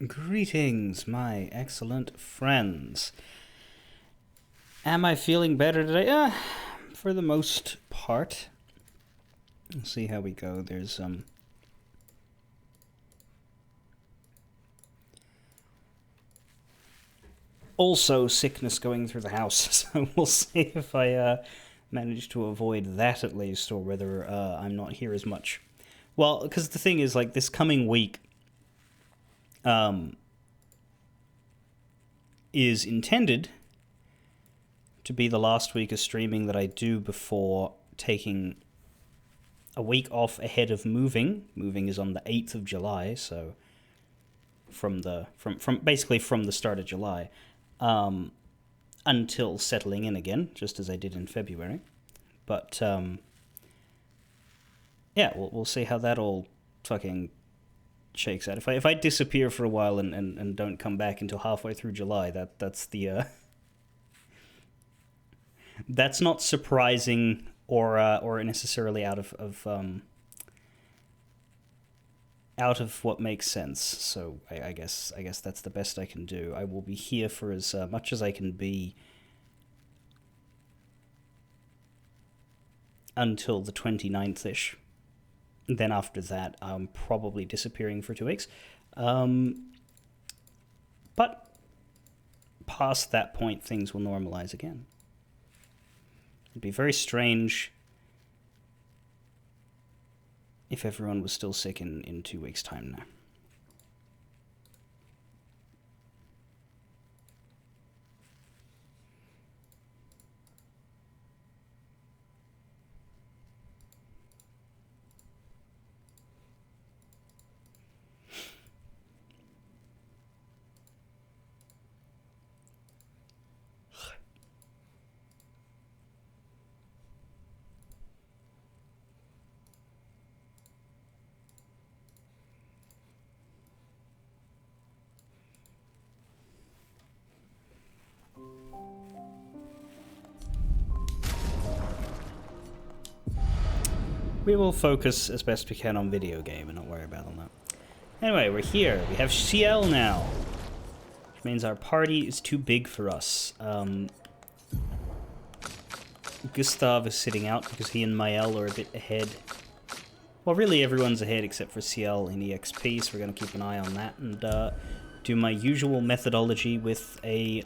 Greetings, my excellent friends. Am I feeling better today? For the most part. We'll see how we go. There's also sickness going through the house, so we'll see if I manage to avoid that at least, or whether I'm not here as much. Well, because the thing is, like, this coming week is intended to be the last week of streaming that I do before taking a week off ahead of moving. Moving is on the 8th of July, so from basically from the start of July until settling in again, just as I did in February. But yeah, we'll see how that all fucking shakes out. If I disappear for a while and don't come back until halfway through July, that's the that's not surprising or necessarily out of what makes sense. So I guess that's the best I can do. I will be here for as much as I can be until the 29th-ish. Then after that, I'm probably disappearing for 2 weeks. But past that point, things will normalize again. It'd be very strange if everyone was still sick in 2 weeks' time now. We will focus as best we can on video game and not worry about all that. Anyway, we're here. We have CL now, which means our party is too big for us. Gustav is sitting out because he and Mael are a bit ahead. Well, really everyone's ahead except for CL in EXP, so we're going to keep an eye on that and do my usual methodology with a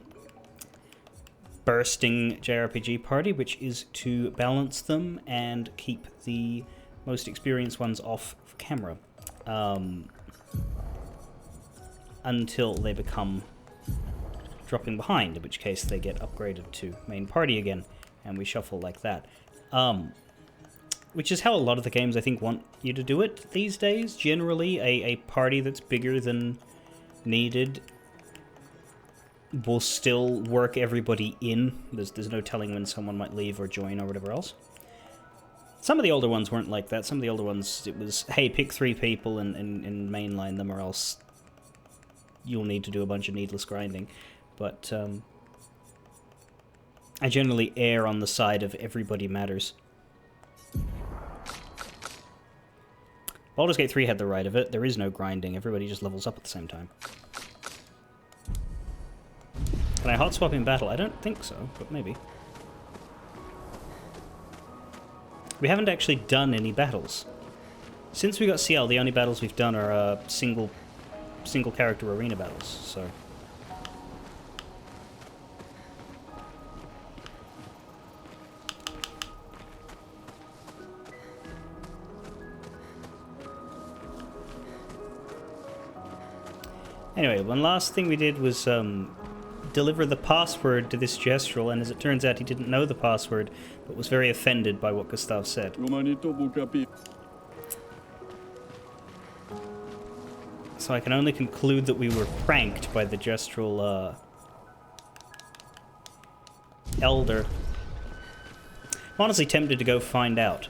bursting JRPG party, which is to balance them and keep the most experienced ones off camera until they become dropping behind, in which case they get upgraded to main party again, and we shuffle like that. Which is how a lot of the games, I think, want you to do it these days. Generally, a party that's bigger than needed will still work everybody in. There's no telling when someone might leave or join or whatever else. Some of the older ones weren't like that. Some of the older ones, it was, hey, pick 3 people and mainline them, or else you'll need to do a bunch of needless grinding. But I generally err on the side of everybody matters. Baldur's Gate 3 had the right of it. There is no grinding. Everybody just levels up at the same time. Can I hot swap in battle? I don't think so, but maybe. We haven't actually done any battles. Since we got CL, the only battles we've done are single character arena battles, so. Anyway, one last thing we did was deliver the password to this gestural, and as it turns out, he didn't know the password, but was very offended by what Gustav said. So I can only conclude that we were pranked by the gestural elder. I'm honestly tempted to go find out.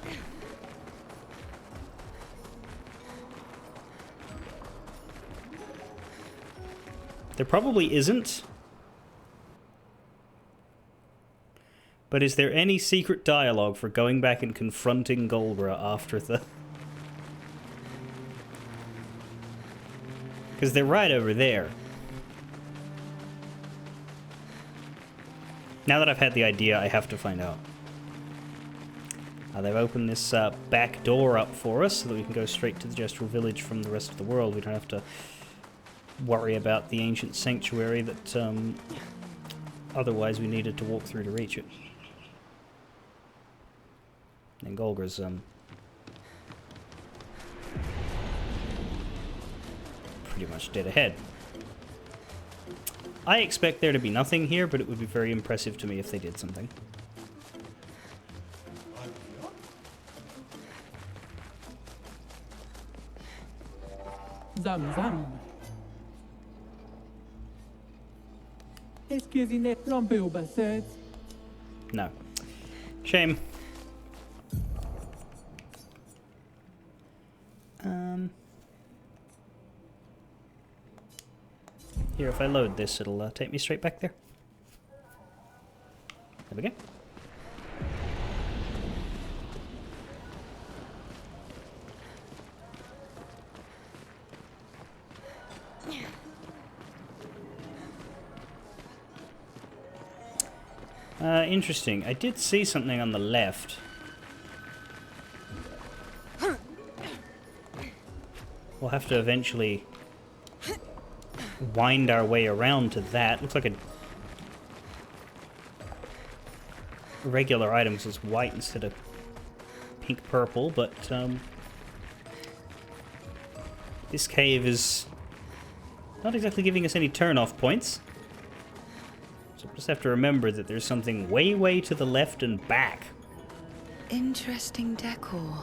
There probably isn't. But is there any secret dialogue for going back and confronting Golbra after the... Because they're right over there. Now that I've had the idea, I have to find out. They've opened this back door up for us so that we can go straight to the Gestural Village from the rest of the world. We don't have to worry about the ancient sanctuary that otherwise we needed to walk through to reach it. And Golgra's pretty much dead ahead. I expect there to be nothing here, but it would be very impressive to me if they did something. Zam zam. Est-ce que vous n'êtes trompé au basset? No. Shame. Here, if I load this, it'll take me straight back there. There we go. Interesting. I did see something on the left. We'll have to eventually wind our way around to that. Looks like a regular item, because it's white instead of pink-purple, but this cave is not exactly giving us any turn-off points. So we'll just have to remember that there's something way, way to the left and back. Interesting decor.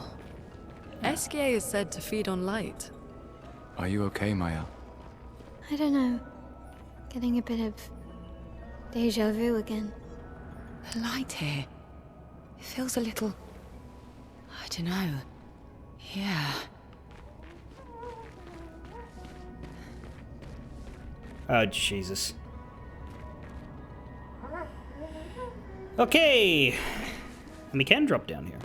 Esquier is said to feed on light. Are you okay, Maya? I don't know. Getting a bit of deja vu again. The light here. It feels a little... I don't know. Yeah. Oh, Jesus. Okay! And we can drop down here.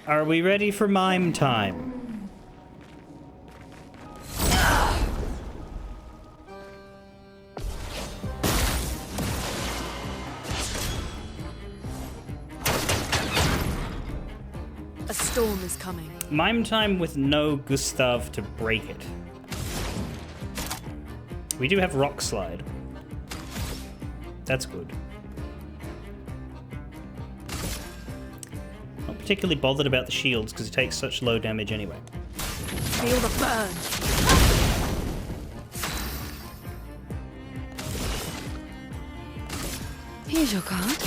Are we ready for mime time? A storm is coming. Mime time with no Gustav to break it. We do have Rock Slide. That's good. Not particularly bothered about the shields because it takes such low damage anyway. Feel the burn. Here's your card.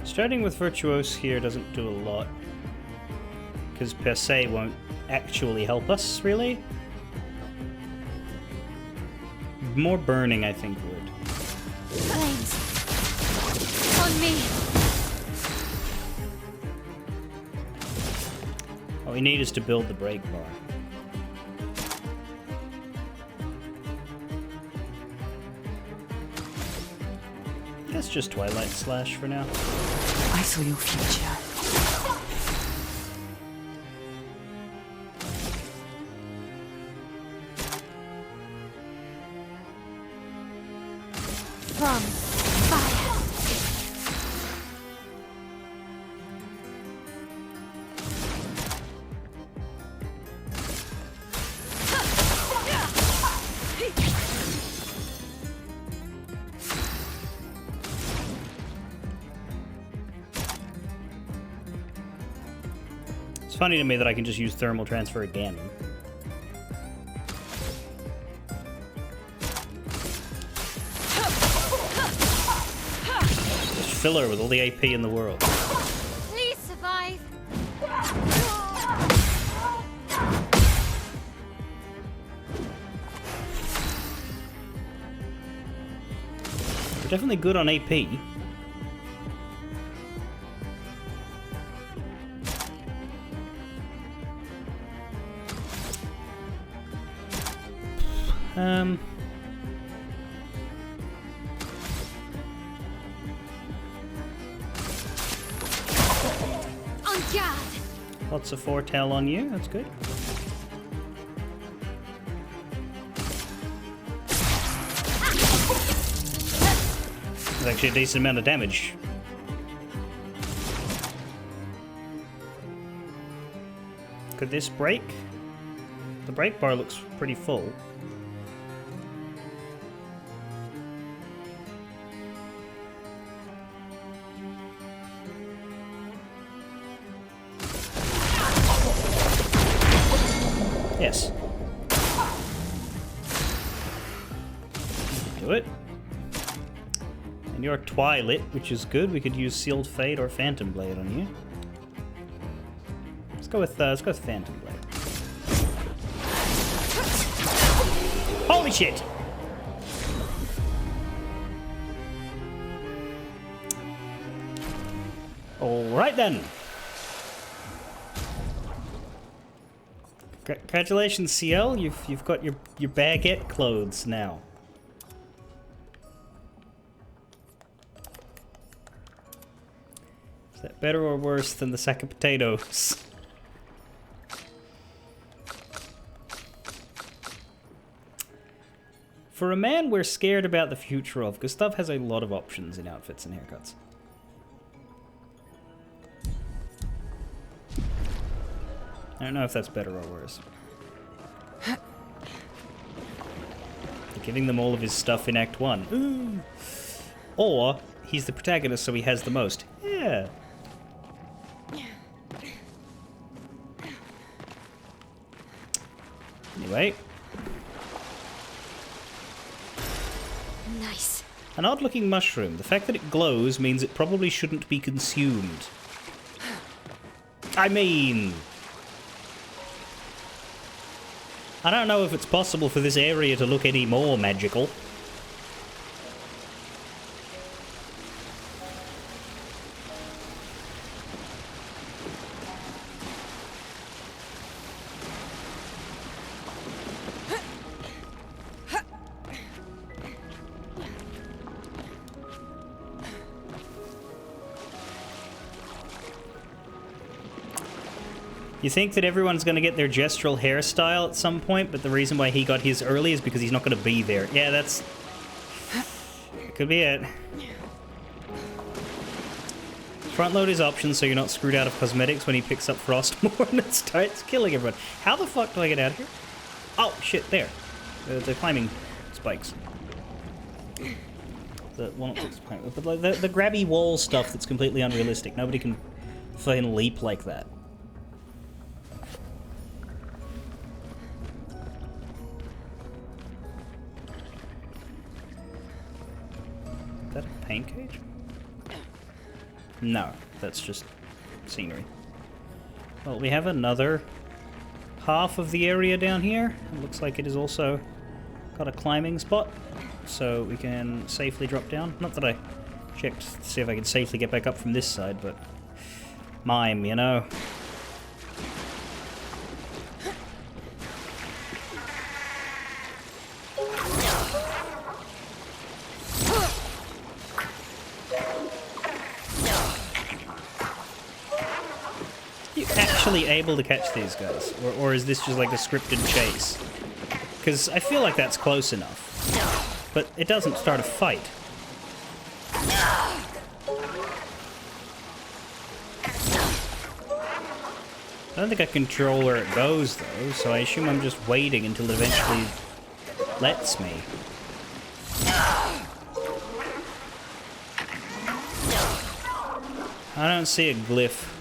Starting with Virtuose here doesn't do a lot, because per se won't actually help us, really. More burning, I think, would. Flames! On me! What we need is to build the break bar. Guess just Twilight Slash for now. I saw your future. From fire! It's funny to me that I can just use Thermal Transfer again. Just fill her with all the AP in the world. Please survive! We're definitely good on AP. On guard! Lots of foretell on you, that's good. That's actually a decent amount of damage. Could this break? The break bar looks pretty full. Yes. Do it. And you're Twilit, which is good. We could use Sealed Fate or Phantom Blade on you. Let's go with Phantom Blade. Holy shit! Alright then. Congratulations, CL. You've got your baguette clothes now. Is that better or worse than the sack of potatoes? For a man we're scared about the future of, Gustav has a lot of options in outfits and haircuts. I don't know if that's better or worse. Giving them all of his stuff in Act 1. Ooh. Or, he's the protagonist so he has the most. Yeah. Anyway. Nice. An odd-looking mushroom. The fact that it glows means it probably shouldn't be consumed. I mean... I don't know if it's possible for this area to look any more magical. You think that everyone's going to get their gestural hairstyle at some point, but the reason why he got his early is because he's not going to be there. Yeah, that's... could be it. Front load his options so you're not screwed out of cosmetics when he picks up Frostmourne and starts killing everyone. How the fuck do I get out of here? Oh, shit, there. The climbing spikes. The grabby wall stuff that's completely unrealistic. Nobody can fucking leap like that. Is that a paint cage? No, that's just scenery. Well, we have another half of the area down here. It looks like it is also got a climbing spot, so we can safely drop down. Not that I checked to see if I can safely get back up from this side, but mime, you know. Actually able to catch these guys, or is this just like a scripted chase? Because I feel like that's close enough, but it doesn't start a fight. I don't think I control where it goes though, so I assume I'm just waiting until it eventually lets me. I don't see a glyph.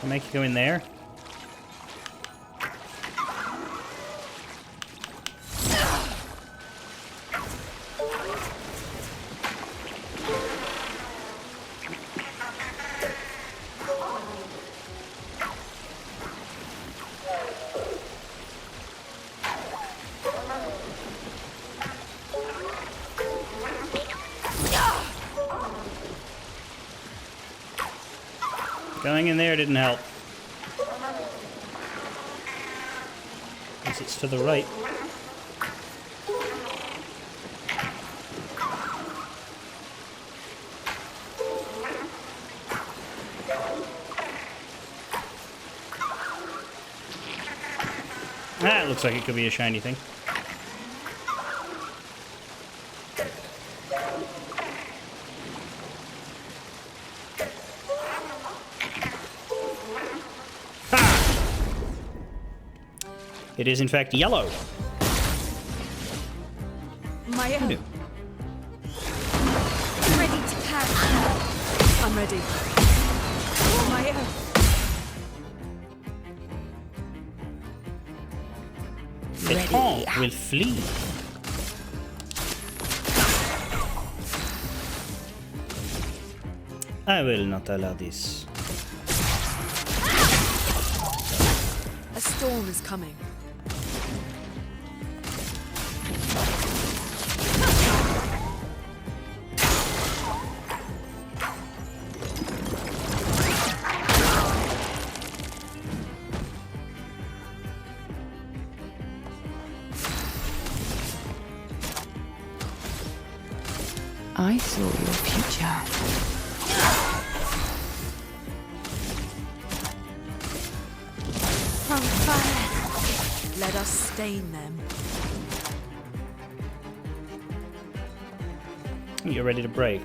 I'll make you go in there. Going in there didn't help. Guess it's to the right. Ah, it looks like it could be a shiny thing. It is in fact yellow. Maya, Who knew? ready to catch. I'm ready. Maya. The Taunt will flee. I will not allow this. A storm is coming. I saw your future. From fire. Let us stain them. You're ready to break.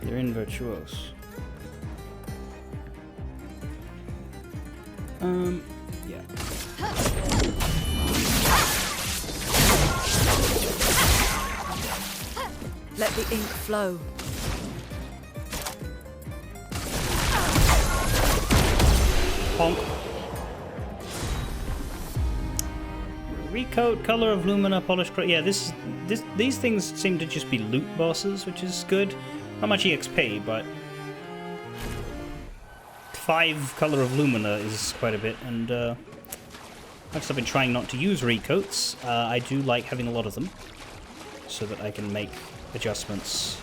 They're in virtuose. Yeah. Let the ink flow. Honk. Recoat, color of lumina, polish. Yeah, these things seem to just be loot bosses, which is good. Not much EXP, but 5 color of lumina is quite a bit. And I've been trying not to use recoats. I do like having a lot of them, so that I can make adjustments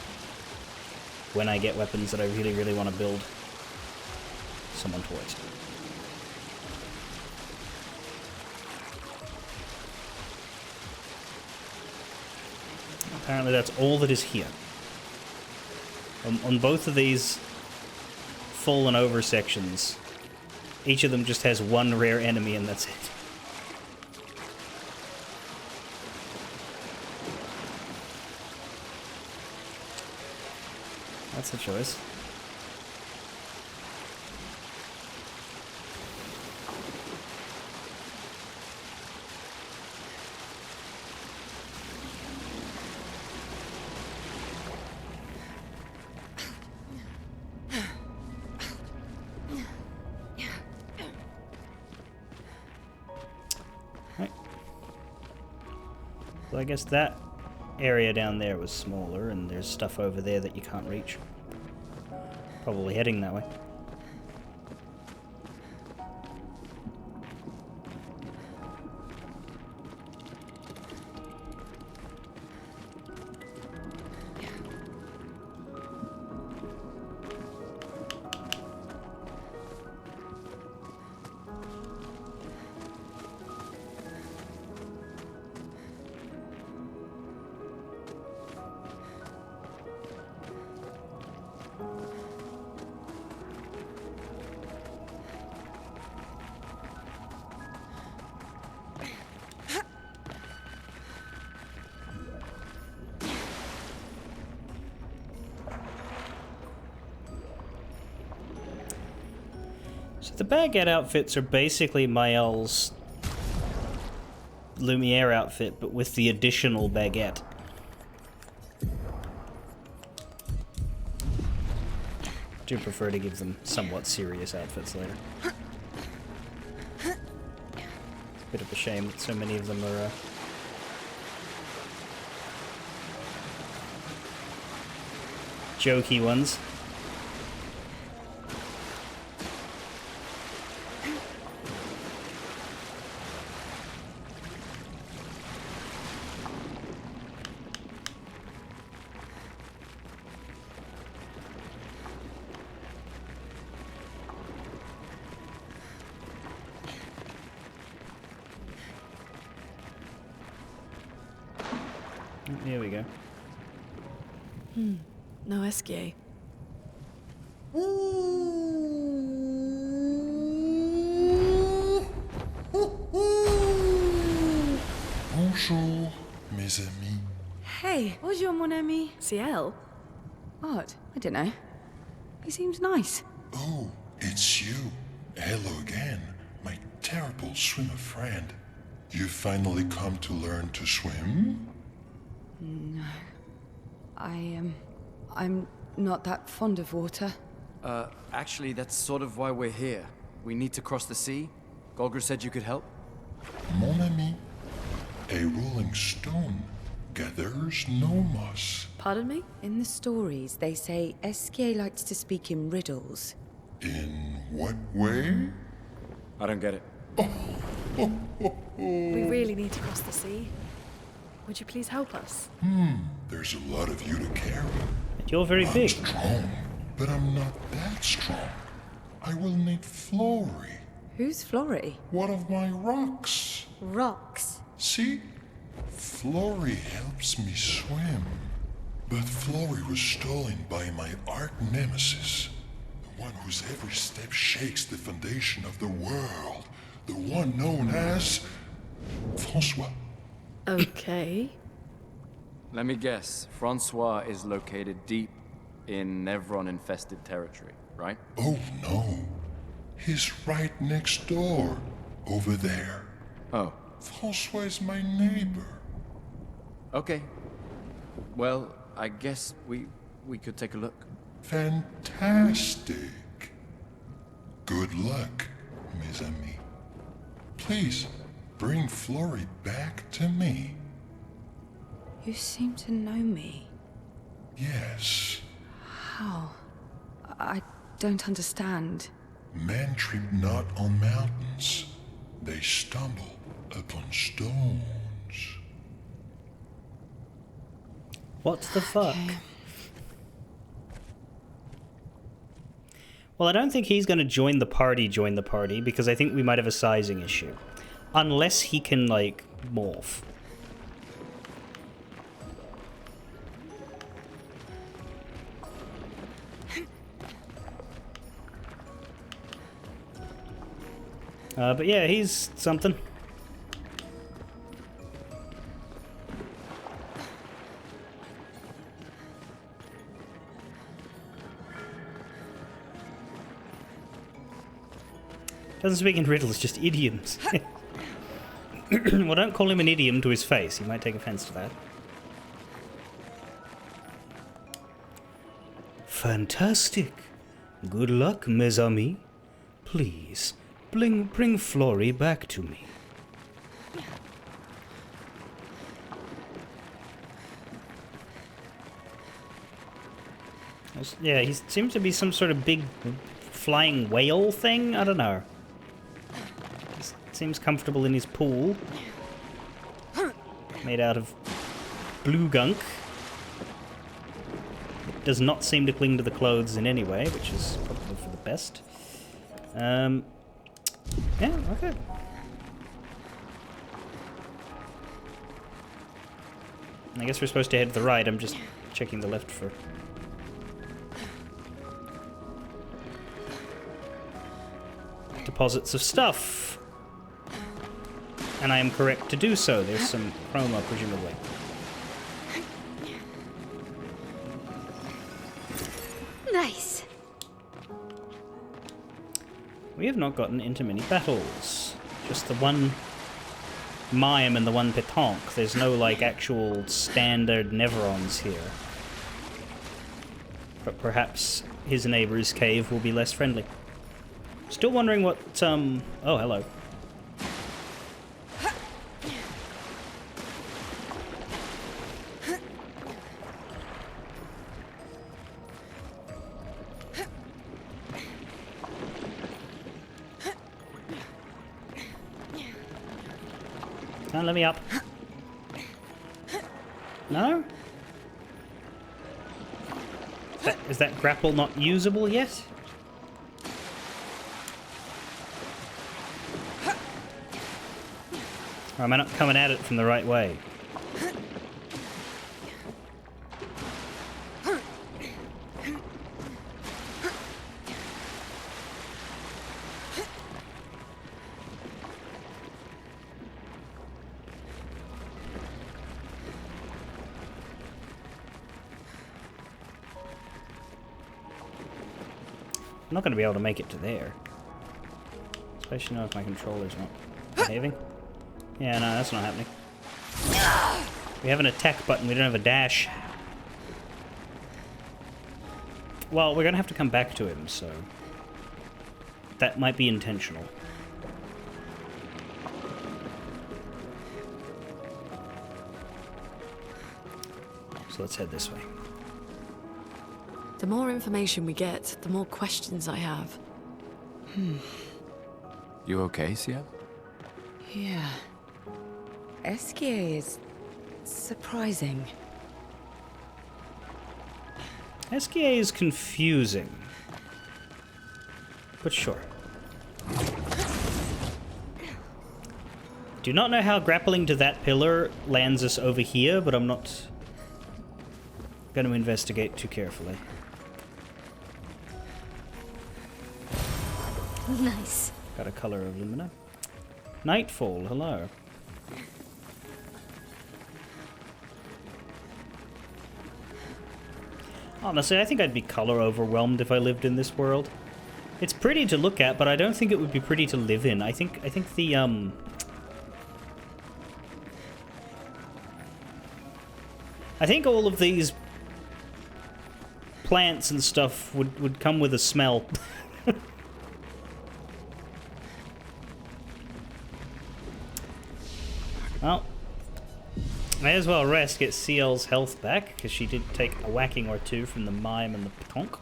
when I get weapons that I really, really want to build someone towards. Apparently that's all that is here. On both of these fallen over sections, each of them just has one rare enemy and that's it. That's a choice. So I guess that area down there was smaller, and there's stuff over there that you can't reach. Probably heading that way. So the baguette outfits are basically Mael's Lumiere outfit, but with the additional baguette. I do prefer to give them somewhat serious outfits later. Bit of a shame that so many of them are jokey ones. Here we go. No escape. Bonjour, mes amis. Hey, bonjour mon ami. Ciel? What? I don't know. He seems nice. Oh, it's you. Hello again, my terrible swimmer friend. You finally come to learn to swim? I'm not that fond of water. Actually, that's sort of why we're here. We need to cross the sea. Golger said you could help. Mon ami, a rolling stone gathers no moss. Pardon me? In the stories, they say Esquier likes to speak in riddles. In what way? I don't get it. We really need to cross the sea. Would you please help us? There's a lot of you to carry. And you're very I'm big. strong, but I'm not that strong. I will need Flory, Who's Flory? one of my rocks. Rocks. See? Flory helps me swim. But Flory was stolen by my arch nemesis. The one whose every step shakes the foundation of the world. The one known as Francois. Okay. Let me guess. Francois is located deep in Nevron-infested territory, right? Oh no. He's right next door. Over there. Oh, Francois is my neighbor. okay. Well, I guess we could take a look. Fantastic. Good luck, mes amis. Please, bring Flory back to me. You seem to know me. Yes. How? I don't understand. Men trip not on mountains. They stumble upon stones. What the fuck? Well, I don't think he's going to join the party, because I think we might have a sizing issue. Unless he can, like, morph. But yeah, he's something. Doesn't speak in riddles, just idioms. Well, don't call him an idiom to his face. He might take offense to that. Fantastic. Good luck, mes amis. Please, bring Flory back to me. Yeah, he seems to be some sort of big flying whale thing. I don't know. Seems comfortable in his pool. Made out of blue gunk. It does not seem to cling to the clothes in any way, which is probably for the best. Yeah, okay. I guess we're supposed to head to the right. I'm just checking the left for... deposits of stuff. And I am correct to do so. There's some chroma, presumably. Nice. We have not gotten into many battles. Just the one mime and the one petanque. There's no, like, actual standard Neverons here. But perhaps his neighbor's cave will be less friendly. Still wondering what, oh, hello. Come on, let me up. No? Is that grapple not usable yet? Or am I not coming at it from the right way? I'm not going to be able to make it to there. Especially now if my controller's not behaving. Yeah, no, that's not happening. We have an attack button, we don't have a dash. Well, we're going to have to come back to him, so... that might be intentional. So let's head this way. The more information we get, the more questions I have. You okay, Sia? Yeah. Esquier is surprising. Esquier is confusing. But sure. Do not know how grappling to that pillar lands us over here, but I'm not going to investigate too carefully. Nice. Got a color of Lumina. Nightfall, hello. Honestly, I think I'd be color overwhelmed if I lived in this world. It's pretty to look at, but I don't think it would be pretty to live in. I think the I think all of these plants and stuff would come with a smell. Well, may as well rest, get CL's health back, because she did take a whacking or two from the mime and the tonk.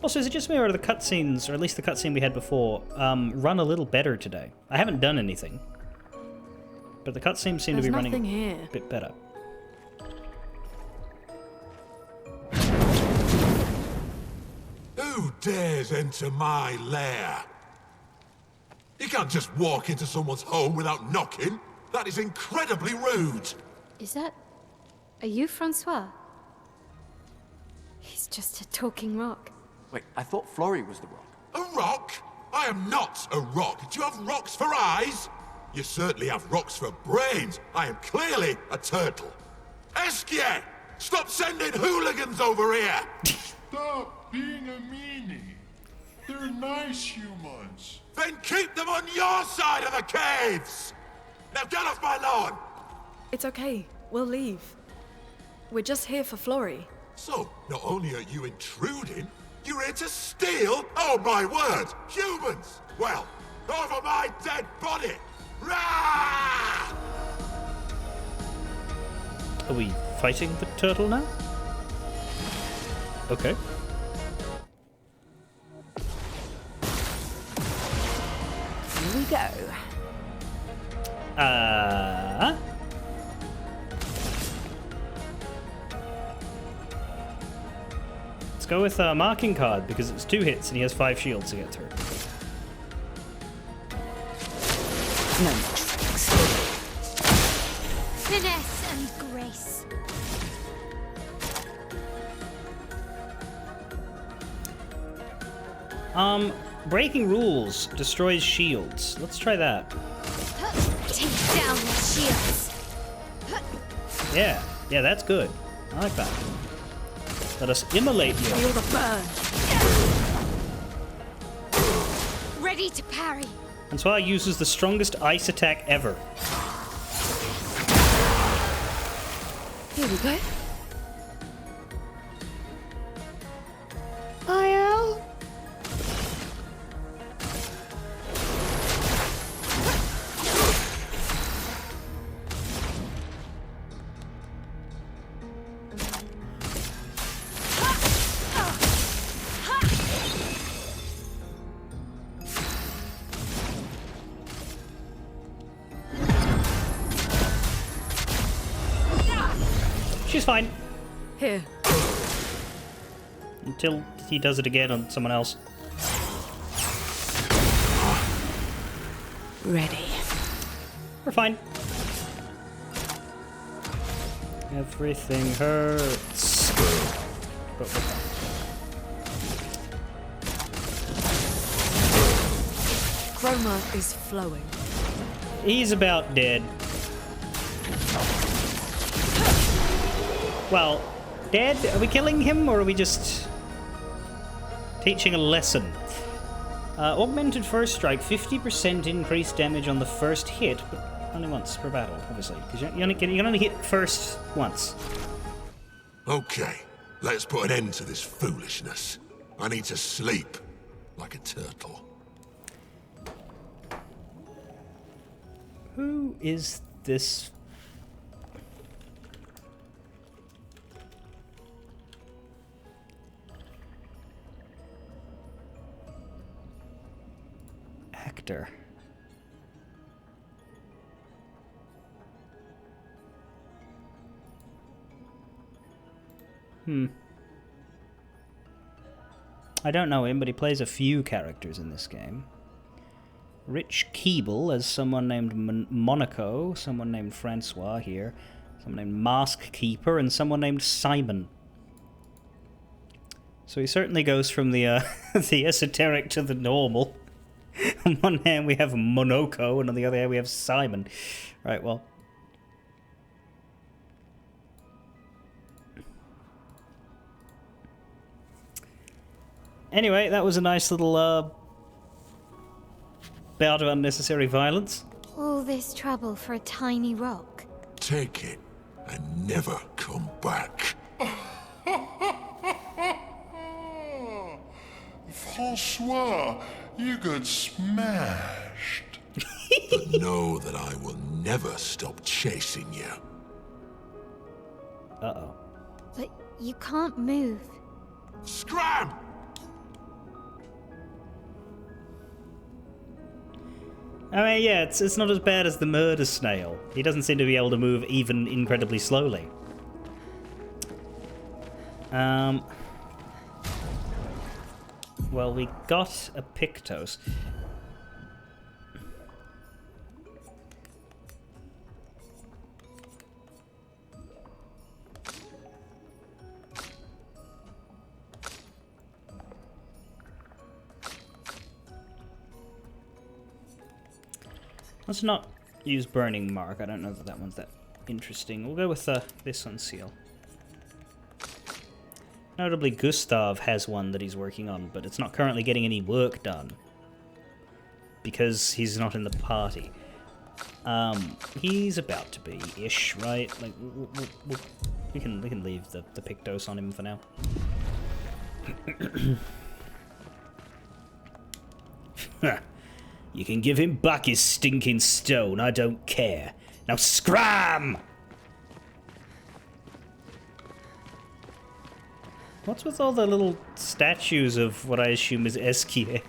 Also, is it just me or are the cutscenes, or at least the cutscene we had before, run a little better today? I haven't done anything, but the cutscenes seem to be running here. a bit better. Who dares enter my lair? You can't just walk into someone's home without knocking. That is incredibly rude. Is that... Are you Francois? He's just a talking rock. Wait, I thought Florrie was the rock. A rock? I am not a rock. Do you have rocks for eyes? You certainly have rocks for brains. I am clearly a turtle. Esquier! Stop sending hooligans over here! Stop being a meanie. They're nice humans. Then keep them on your side of the caves! Now get off my lawn! It's okay. We'll leave. We're just here for Florrie. So, not only are you intruding, you're here to steal? Oh my word! Humans! Well, over my dead body! Rah! Are we fighting the turtle now? Okay. Here we go. Let's go with a marking card because it's 2 hits and he has 5 shields to get through. No more tricks. Finesse and grace. Breaking rules destroys shields. Let's try that. Take down the shields. Yeah, that's good. I like that. Let us immolate you. Feel the burn. Ready to parry. Francois uses the strongest ice attack ever. Here we go. Lyle? she's fine. Here. Until he does it again on someone else. Ready. We're fine. Everything hurts. But we're fine. Chroma is flowing. He's about dead. Well, dead? Are we killing him, or are we just teaching a lesson? Augmented first strike, 50% increased damage on the first hit, but only once per battle, obviously, because you can only hit first once. Okay, let's put an end to this foolishness. I need to sleep like a turtle. Who is this? Actor. I don't know him, but he plays a few characters in this game. Rich Keeble as someone named Monaco, someone named Francois here, someone named Mask Keeper, and someone named Simon. So he certainly goes from the the esoteric to the normal. On one hand we have Monaco, and on the other hand we have Simon. Right, well. Anyway, that was a nice little bout of unnecessary violence. All this trouble for a tiny rock. Take it and never come back. Francois, you got smashed. But know that I will never stop chasing you. Uh-oh. But you can't move. Scram! I mean, yeah, it's not as bad as the murder snail. He doesn't seem to be able to move even incredibly slowly. Well, we got a Pictos. Let's not use Burning Mark. I don't know that that one's that interesting. We'll go with this unseal. Notably, Gustav has one that he's working on, but it's not currently getting any work done because he's not in the party. He's about to be ish, right? Like we can leave the Pictos on him for now. You can give him back his stinking stone, I don't care. Now scram! What's with all the little statues of what I assume is Esquier?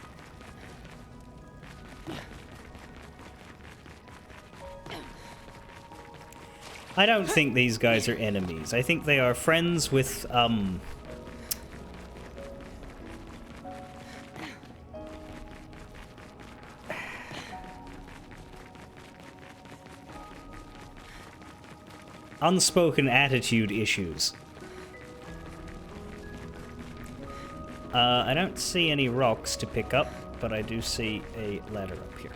I don't think these guys are enemies. I think they are friends with, unspoken attitude issues. I don't see any rocks to pick up, but I do see a ladder up here.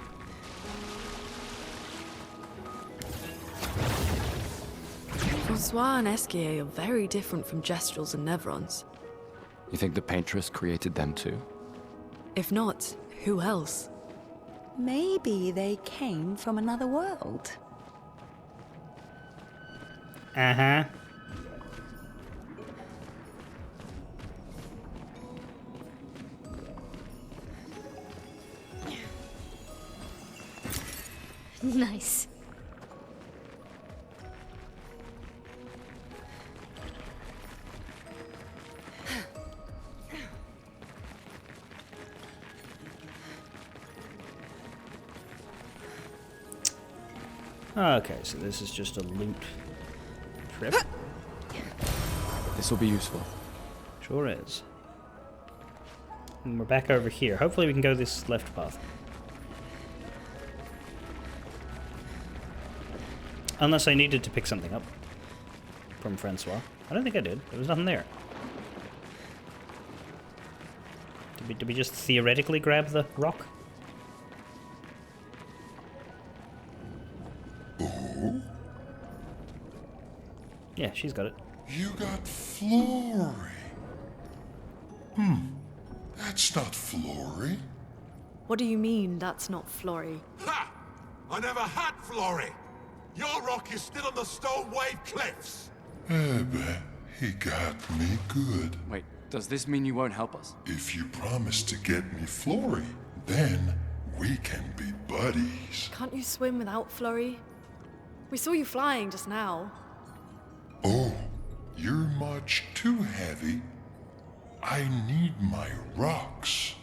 Francois and Esquier are very different from Gestrels and Nevrons. You think the Paintress created them too? If not, who else? Maybe they came from another world. Uh-huh. Nice. Okay, so this is just a loot trip. This will be useful. Sure is. And we're back over here. Hopefully we can go this left path. Unless I needed to pick something up from Francois. I don't think I did. There was nothing there. Did we just theoretically grab the rock? Oh? Yeah, she's got it. You got Flory. That's not Flory. What do you mean that's not Flory? Ha! I never had Flory. Your rock is still on the Stone Wave Cliffs. But he got me good. Wait, does this mean you won't help us? If you promise to get me Flory, then we can be buddies. Can't you swim without Flory? We saw you flying just now. Oh, you're much too heavy. I need my rocks.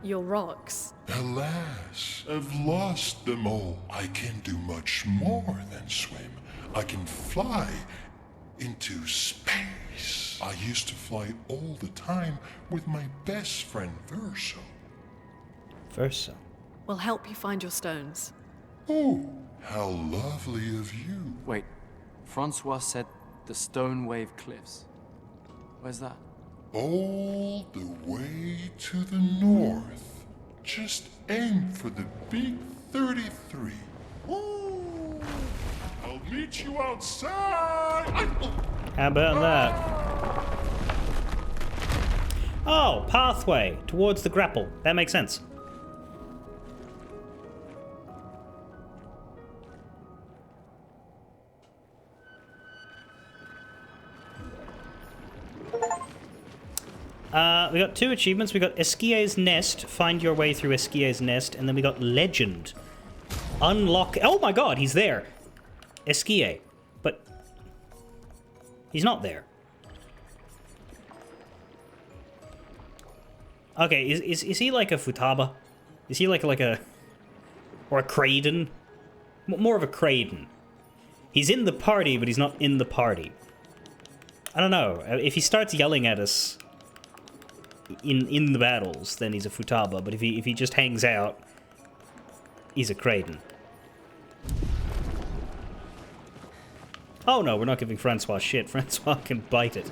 Your rocks. Alas, I've lost them all. I can do much more than swim. I can fly into space. I used to fly all the time with my best friend Verso. Verso. We'll help you find your stones. Oh, how lovely of you. Wait, Francois said the Stone Wave Cliffs. Where's that? All the way to the north. Just aim for the big 33. Ooh, I'll meet you outside. How about that? Oh, pathway towards the grapple. That makes sense. We got 2 achievements. We got Esquier's Nest, find your way through Esquier's Nest, and then we got Legend. Unlock... Oh my god, he's there! Esquier. But... he's not there. Okay, is he like a Futaba? Is he like a... or a Kraden? More of a Kraden. He's in the party, but he's not in the party. I don't know. If he starts yelling at us... in the battles, then he's a Futaba, but if he just hangs out, he's a Kraden. Oh no, we're not giving Francois shit. Francois can bite it.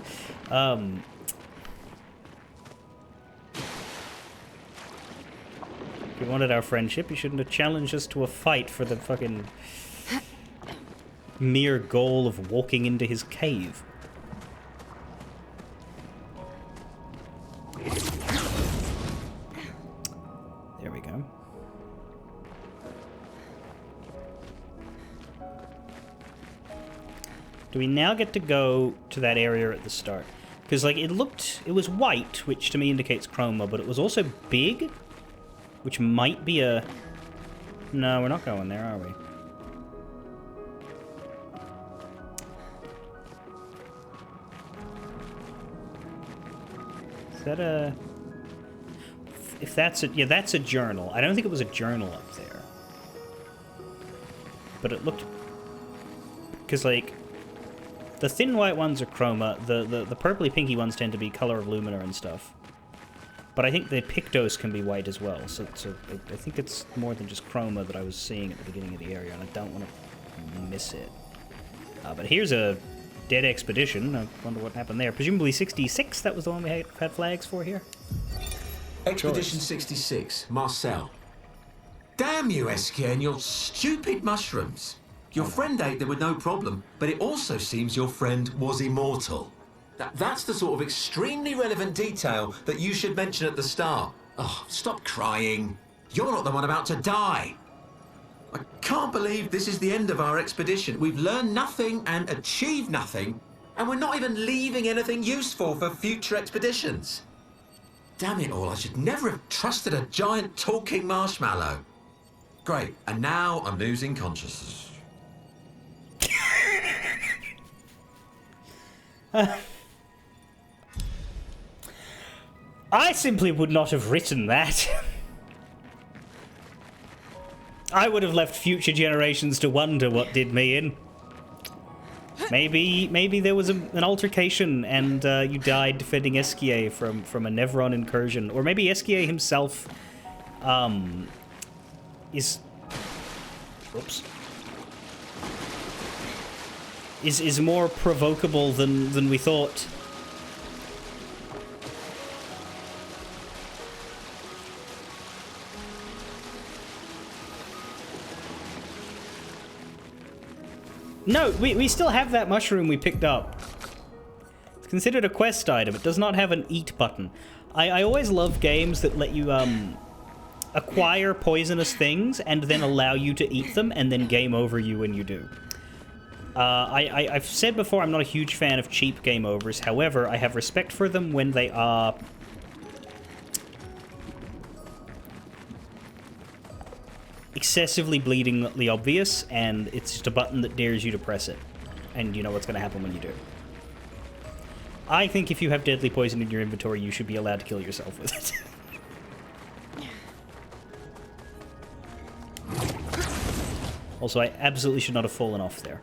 If you wanted our friendship, you shouldn't have challenged us to a fight for the fucking mere goal of walking into his cave. There we go. Do we now get to go to that area at the start? Because, like, it was white, which to me indicates chroma, but it was also big, which might be a... No, we're not going there, are we? Is that a... If that's a... Yeah, that's a journal. I don't think it was a journal up there. But it looked... Because, like... The thin white ones are chroma. The purpley pinky ones tend to be color of lumina and stuff. But I think the pictos can be white as well. So I think it's more than just chroma that I was seeing at the beginning of the area, and I don't want to miss it. But here's a dead expedition. I wonder what happened there. Presumably 66, that was the one we had flags for here? Expedition 66, Marcel. Damn you, Esquier, and your stupid mushrooms. Your friend ate them with no problem, but it also seems your friend was immortal. That's the sort of extremely relevant detail that you should mention at the start. Oh, stop crying. You're not the one about to die. I can't believe this is the end of our expedition. We've learned nothing and achieved nothing, and we're not even leaving anything useful for future expeditions. Damn it all, I should never have trusted a giant talking marshmallow. Great, and now I'm losing consciousness. I simply would not have written that. I would have left future generations to wonder what did me in. Maybe there was an altercation and you died defending Esquier from a Nevron incursion, or maybe Esquier himself is more provocable than we thought. No, we still have that mushroom we picked up. It's considered a quest item. It does not have an eat button. I always love games that let you acquire poisonous things and then allow you to eat them and then game over you when you do. I've said before I'm not a huge fan of cheap game overs. However, I have respect for them when they are excessively bleedingly obvious, and it's just a button that dares you to press it, and you know what's going to happen when you do. I think if you have deadly poison in your inventory, you should be allowed to kill yourself with it. Also, I absolutely should not have fallen off there.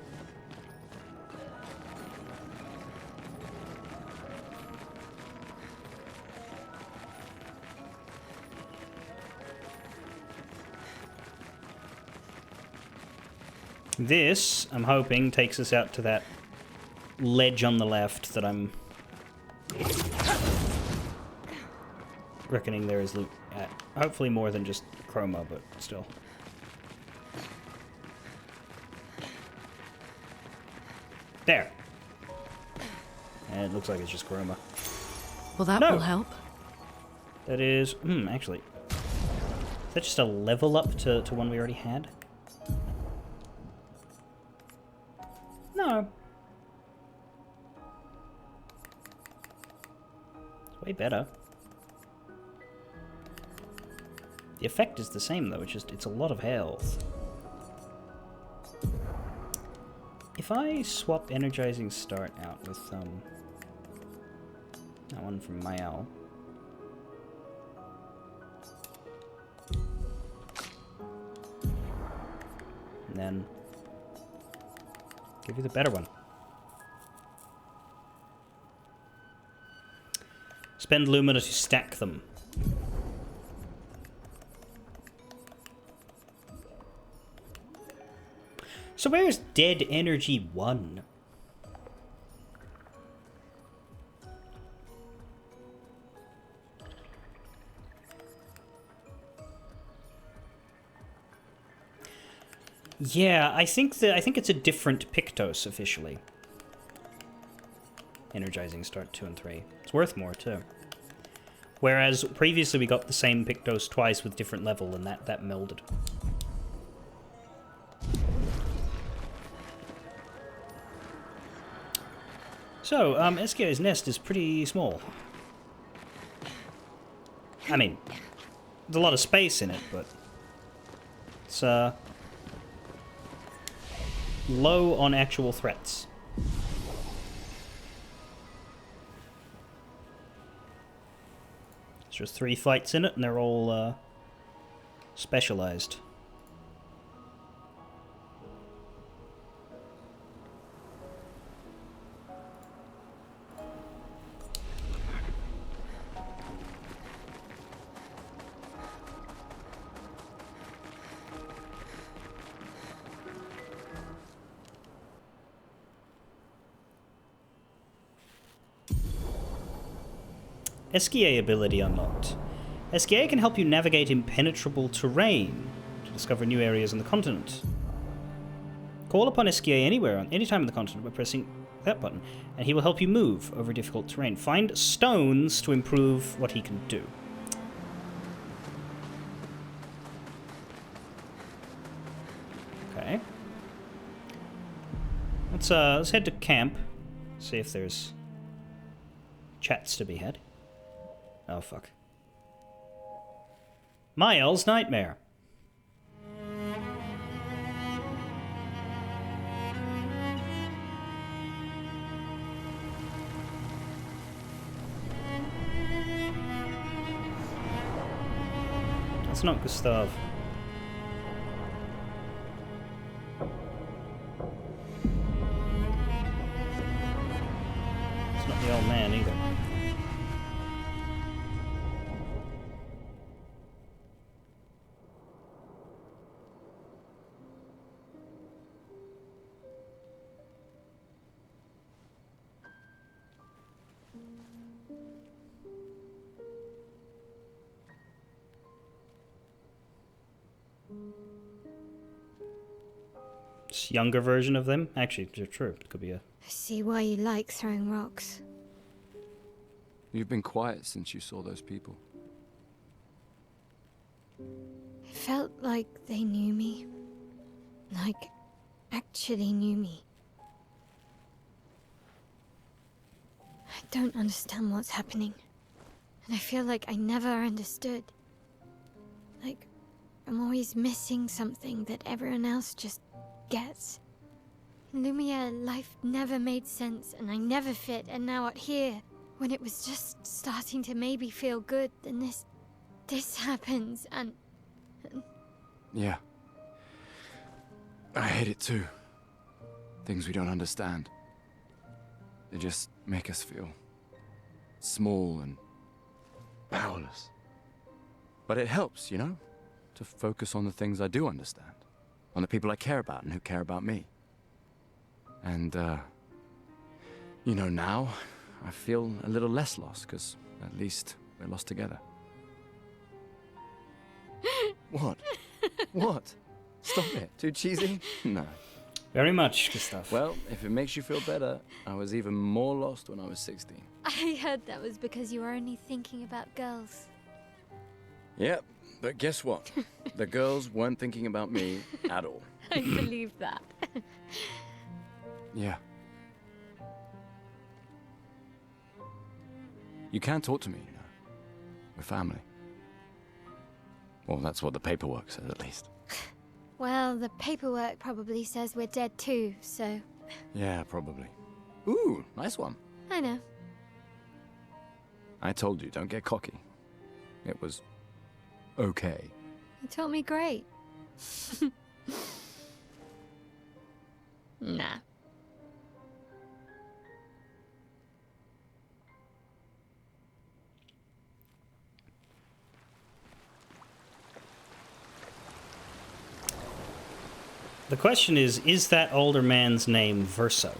This, I'm hoping, takes us out to that ledge on the left that I'm reckoning there is loot at. Hopefully more than just chroma, but still. There. And it looks like it's just chroma. Well, that will help. That is... actually. Is that just a level up to one we already had? No. It's way better. The effect is the same though, it's a lot of health. If I swap Energizing Start out with that one from Mayal. And then give you the better one. Spend Lumina to stack them. So where's Dead Energy 1? Yeah, I think it's a different Pictos officially. Energizing Start 2 and 3. It's worth more too. Whereas previously we got the same Pictos twice with different level, and that melded. So, Esquier's nest is pretty small. I mean, there's a lot of space in it, but it's low on actual threats. There's just 3 fights in it, and they're all specialized. Esquier ability unlocked. Esquier can help you navigate impenetrable terrain to discover new areas on the continent. Call upon Esquier anywhere, any time on the continent by pressing that button, and he will help you move over difficult terrain. Find stones to improve what he can do. Okay. Let's head to camp. See if there's chats to be had. Oh, fuck. Miles' Nightmare. That's not Gustav. this younger version of them. Actually, true. It could be a... I see why you like throwing rocks. You've been quiet since you saw those people. It felt like they knew me. Like, actually knew me. I don't understand what's happening. And I feel like I never understood. Like, I'm always missing something that everyone else just gets. In Lumiere, life never made sense, and I never fit, and now out here, when it was just starting to maybe feel good, then this happens, and... Yeah. I hate it too. Things we don't understand. They just make us feel small and powerless. But it helps, you know? To focus on the things I do understand. On the people I care about and who care about me. And, you know, now I feel a little less lost, because at least we're lost together. What? What? Stop it. Too cheesy? No. Very much, Gustav. Well, if it makes you feel better, I was even more lost when I was 16. I heard that was because you were only thinking about girls. Yep, but guess what? The girls weren't thinking about me at all. I believe that. Yeah. You can talk to me, you know. We're family. Well, that's what the paperwork says, at least. Well, the paperwork probably says we're dead too, so... Yeah, probably. Ooh, nice one. I know. I told you, don't get cocky. It was... okay. You taught me great. Nah. The question is that older man's name Verso?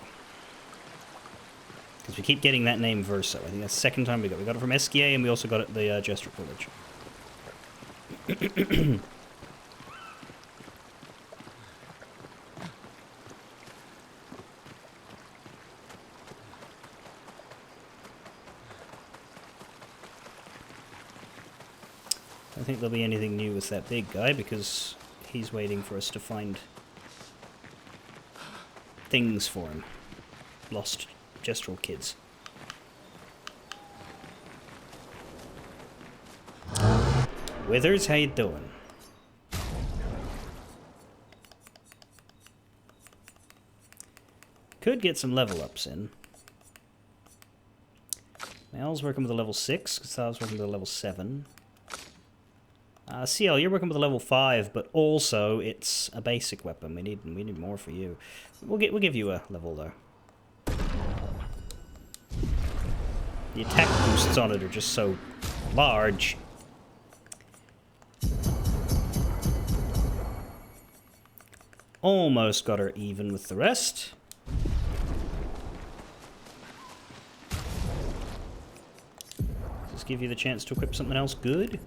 Because we keep getting that name Verso. I think that's the second time we got it. We got it from SKA, and we also got it at the Jestric Village. I don't think there'll be anything new with that big guy, because he's waiting for us to find things for him. Lost Gestural kids. Withers, how you doing? Could get some level ups in. Mel's working with a level 6, Gustav's working with a level 7. CL, you're working with a level 5, but also it's a basic weapon. We need more for you. We'll give you a level though. The attack boosts on it are just so large. Almost got her even with the rest. Just give you the chance to equip something else good.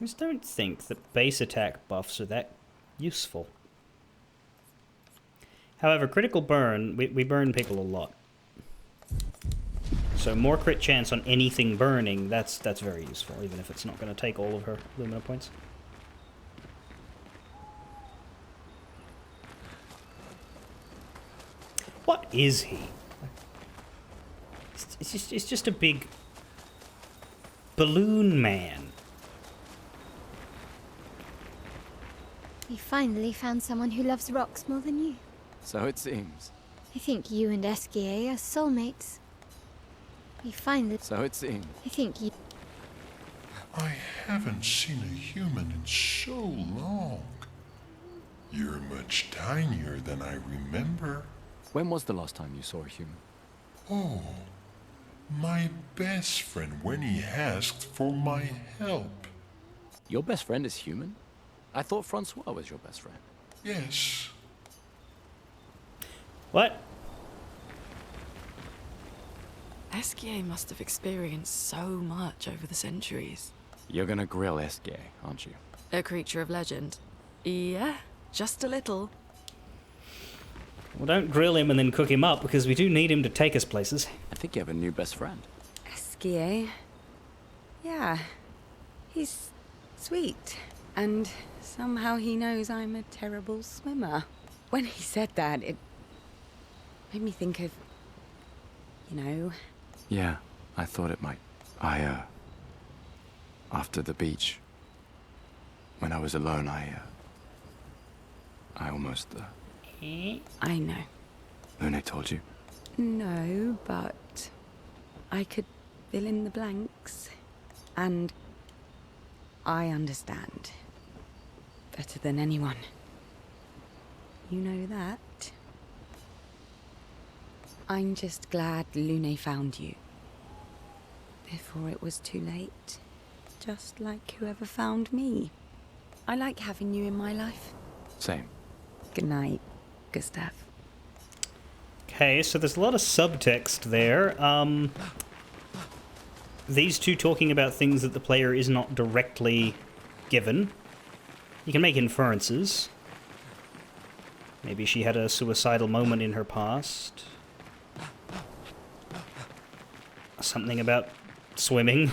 I just don't think that base attack buffs are that useful. However, critical burn, we burn people a lot. So more crit chance on anything burning, that's very useful, even if it's not going to take all of her Lumina points. What is he? It's just a big balloon man. We finally found someone who loves rocks more than you. So it seems. I think you and SKA are soulmates. We finally... So it seems. I think you... I haven't seen a human in so long. You're much tinier than I remember. When was the last time you saw a human? Oh, my best friend when he asked for my help. Your best friend is human? I thought Francois was your best friend. Yes. What? Esquier must have experienced so much over the centuries. You're gonna grill Esquier, aren't you? A creature of legend. Yeah, just a little. Well, don't grill him and then cook him up, because we do need him to take us places. I think you have a new best friend. Esquier. Yeah. He's sweet. And somehow he knows I'm a terrible swimmer. When he said that, it made me think of, you know... Yeah, I thought it might. After the beach, when I was alone, I almost, I know. Lune told you? No, but I could fill in the blanks. And I understand. Better than anyone. You know that. I'm just glad Lune found you. Before it was too late. Just like whoever found me. I like having you in my life. Same. Good night, Gustav. Okay, so there's a lot of subtext there. These two talking about things that the player is not directly given. You can make inferences. Maybe she had a suicidal moment in her past. Something about swimming.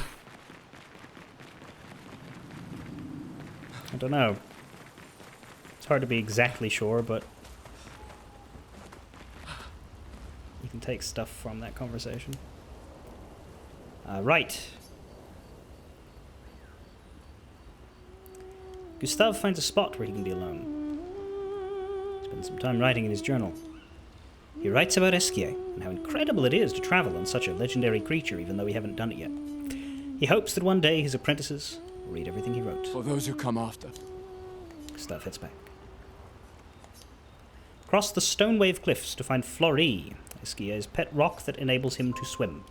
I don't know. It's hard to be exactly sure, but you can take stuff from that conversation. Right. Gustav finds a spot where he can be alone. Spends some time writing in his journal. He writes about Esquier and how incredible it is to travel on such a legendary creature, even though we haven't done it yet. He hopes that one day his apprentices will read everything he wrote. For those who come after. Gustav heads back. Cross the stone wave cliffs to find Flori, Esquier's pet rock that enables him to swim.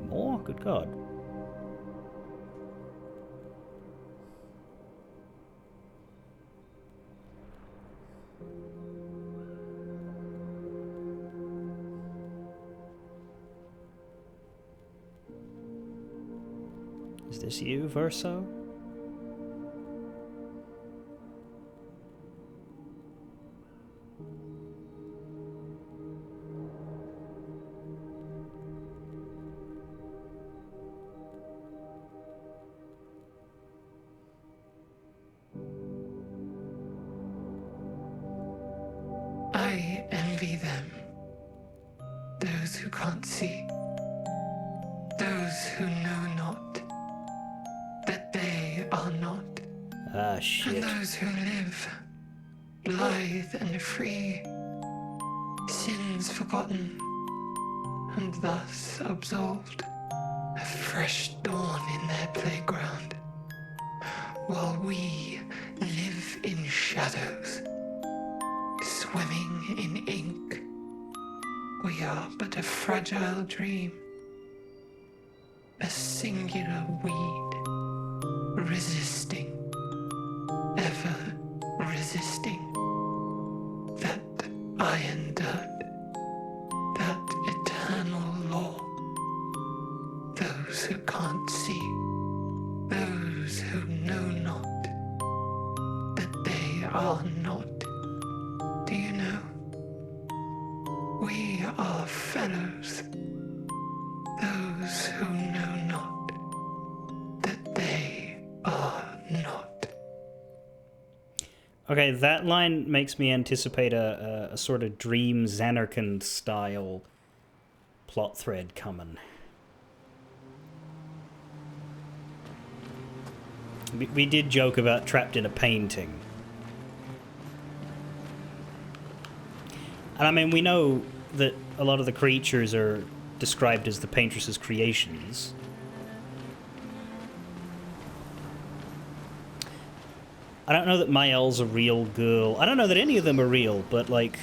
More? Good God. Is this you, Verso? I envy them. Those who can't see. Those who know not that they are not. Ah, shit. And those who live, blithe and free, sins forgotten, and thus absolved, a fresh dawn in their playground, while we live in shadows, swimming in ink. We are but a fragile dream, a singular weed, resisting, ever resisting, that iron dirt, that eternal law. Those who can't see, those who know not, that they are not. Do you know? We are fellows. Those who know not that they are not. Okay, that line makes me anticipate a sort of Dream Zanarkand style plot thread coming. We did joke about trapped in a painting. And I mean, we know that a lot of the creatures are described as the paintress's creations. I don't know that Mael's a real girl. I don't know that any of them are real, but like...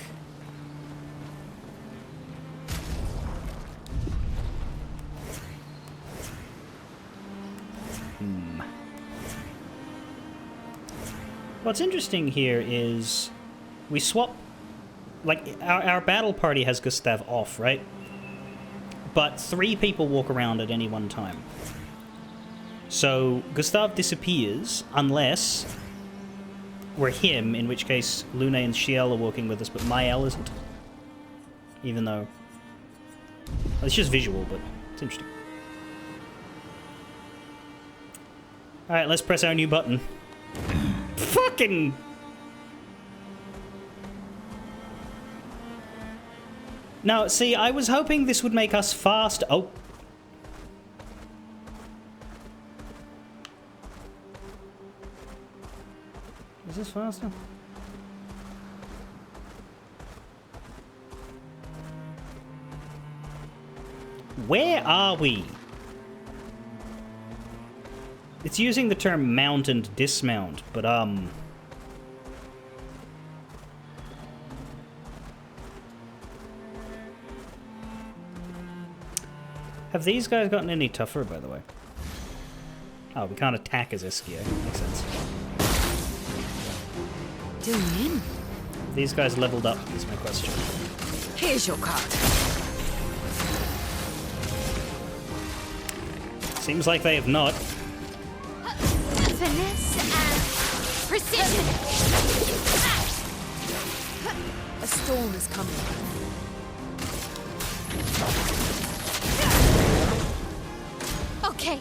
What's interesting here is we swap, like, our battle party has Gustav off, right? But 3 people walk around at any one time. So Gustav disappears unless we're him, in which case Luna and Shiel are walking with us, but Mael isn't. Even though... well, it's just visual, but it's interesting. Alright, let's press our new button. Fucking... Now, see, I was hoping this would make us fast. Oh. Is this faster? Where are we? It's using the term mount and dismount, but have these guys gotten any tougher, by the way? Oh, we can't attack as Eskia. Makes sense. Doing? These guys leveled up, is my question. Here's your card. Seems like they have not. Finesse and precision. A storm is coming. Okay.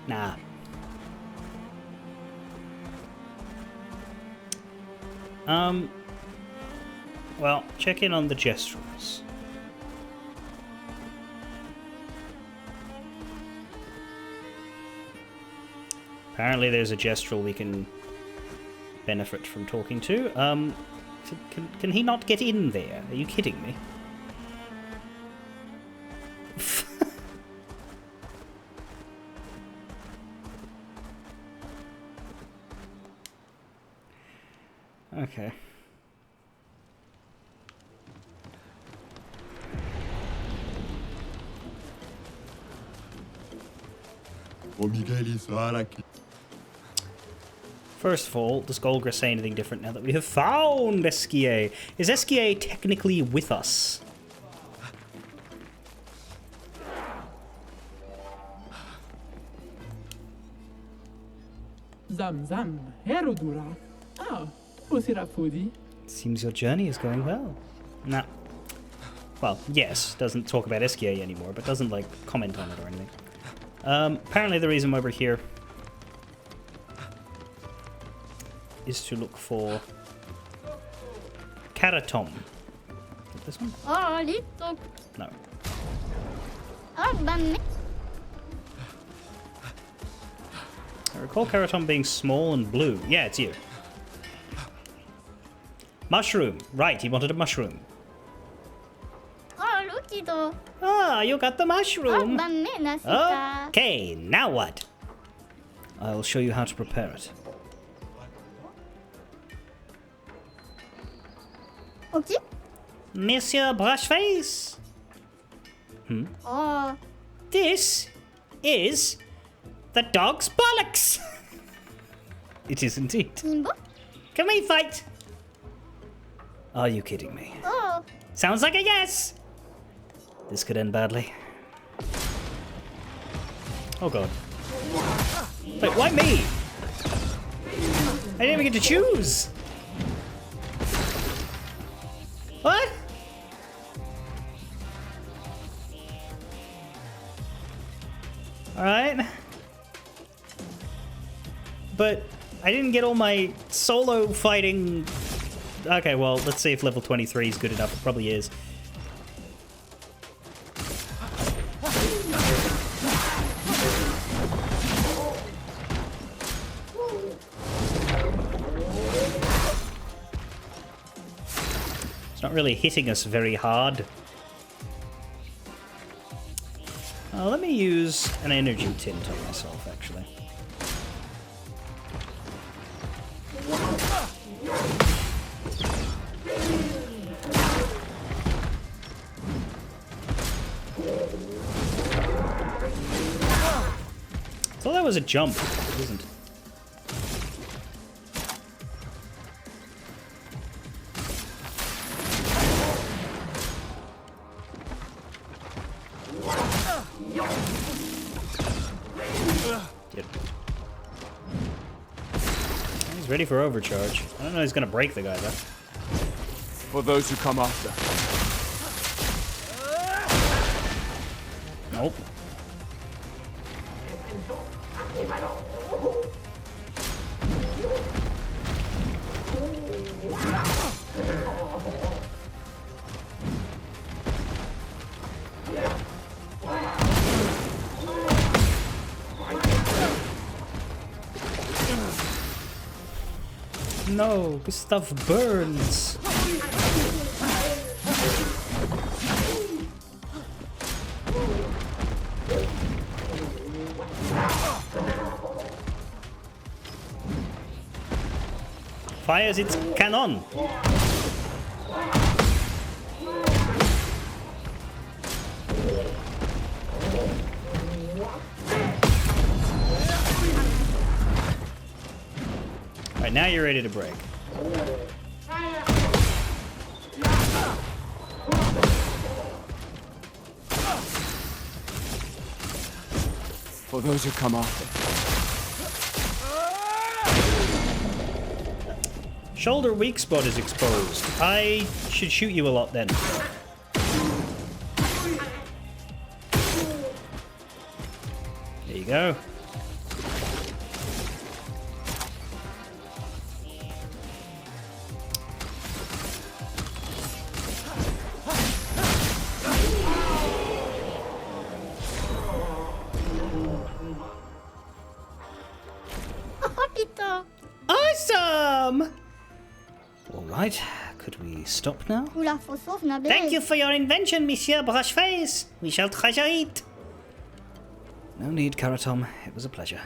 Nah. Well, check in on the Gestrels. Apparently there's a Gestrel we can benefit from talking to. Can he not get in there? Are you kidding me? Okay. First of all, does Golgra say anything different now that we have found Eskia? Is Eskia technically with us? Zam, Herodura. Ah, Usirafudi. Seems your journey is going well. Nah. Well, yes, doesn't talk about Eskia anymore, but doesn't, like, comment on it or anything. Apparently the reason why we're here is to look for Karatom. This one? No. I recall Karatom being small and blue. Yeah, it's you. Mushroom. Right, he wanted a mushroom. Ah, you got the mushroom. Okay, now what? I'll show you how to prepare it. Okay. Monsieur Brushface. This is the dog's bollocks. It is indeed. Can we fight? Are you kidding me? Sounds like a yes. This could end badly. Oh god. Wait, why me? I didn't even get to choose. What? Alright. But I didn't get all my solo fighting. Okay, well, let's see if level 23 is good enough. It probably is. It's not really hitting us very hard. Let me use an energy tint on myself, actually. I thought that was a jump. It isn't. Yep. He's ready for overcharge. I don't know he's gonna break the guy though. For those who come after. Nope. No, this stuff burns. Fires its cannon. Alright, now you're ready to break. For those who come after. Shoulder weak spot is exposed. I should shoot you a lot then. There you go. Awesome! Alright, could we stop now? Thank you for your invention, Monsieur Brushface. We shall treasure it. No need, Karatom. It was a pleasure.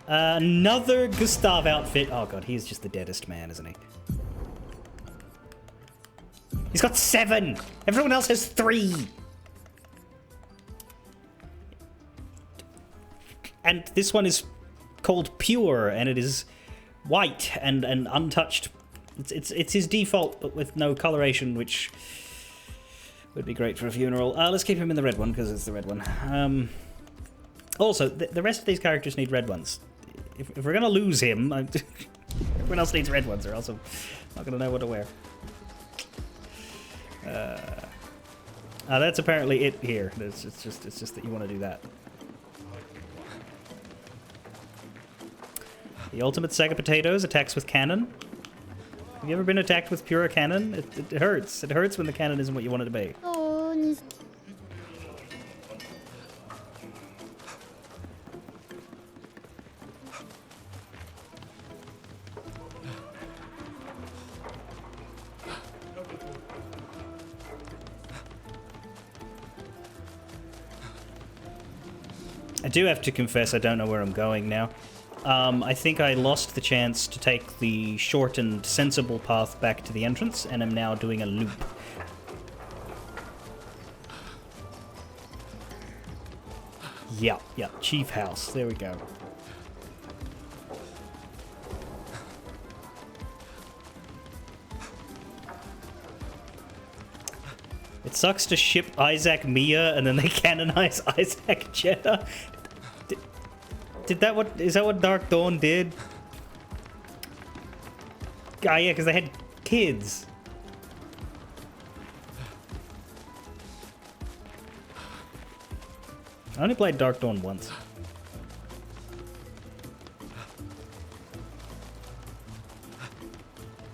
Another Gustav outfit. Oh god, he's just the deadest man, isn't he? He's got 7! Everyone else has 3! And this one is called Pure, and it is white and untouched. It's his default, but with no coloration, which would be great for a funeral. Let's keep him in the red one, because it's the red one. Also, the rest of these characters need red ones. If we're going to lose him, everyone else needs red ones, or else I'm not going to know what to wear. That's apparently it here. It's just that you want to do that. The ultimate sack of potatoes attacks with cannon. Have you ever been attacked with pure cannon? It hurts. It hurts when the cannon isn't what you want it to be. I do have to confess I don't know where I'm going now. I think I lost the chance to take the short and sensible path back to the entrance, and am now doing a loop. Yeah, Chief House. There we go. It sucks to ship Isaac Mia and then they canonize Isaac Jeddah. Is that what Dark Dawn did? Ah, yeah, because they had kids. I only played Dark Dawn once.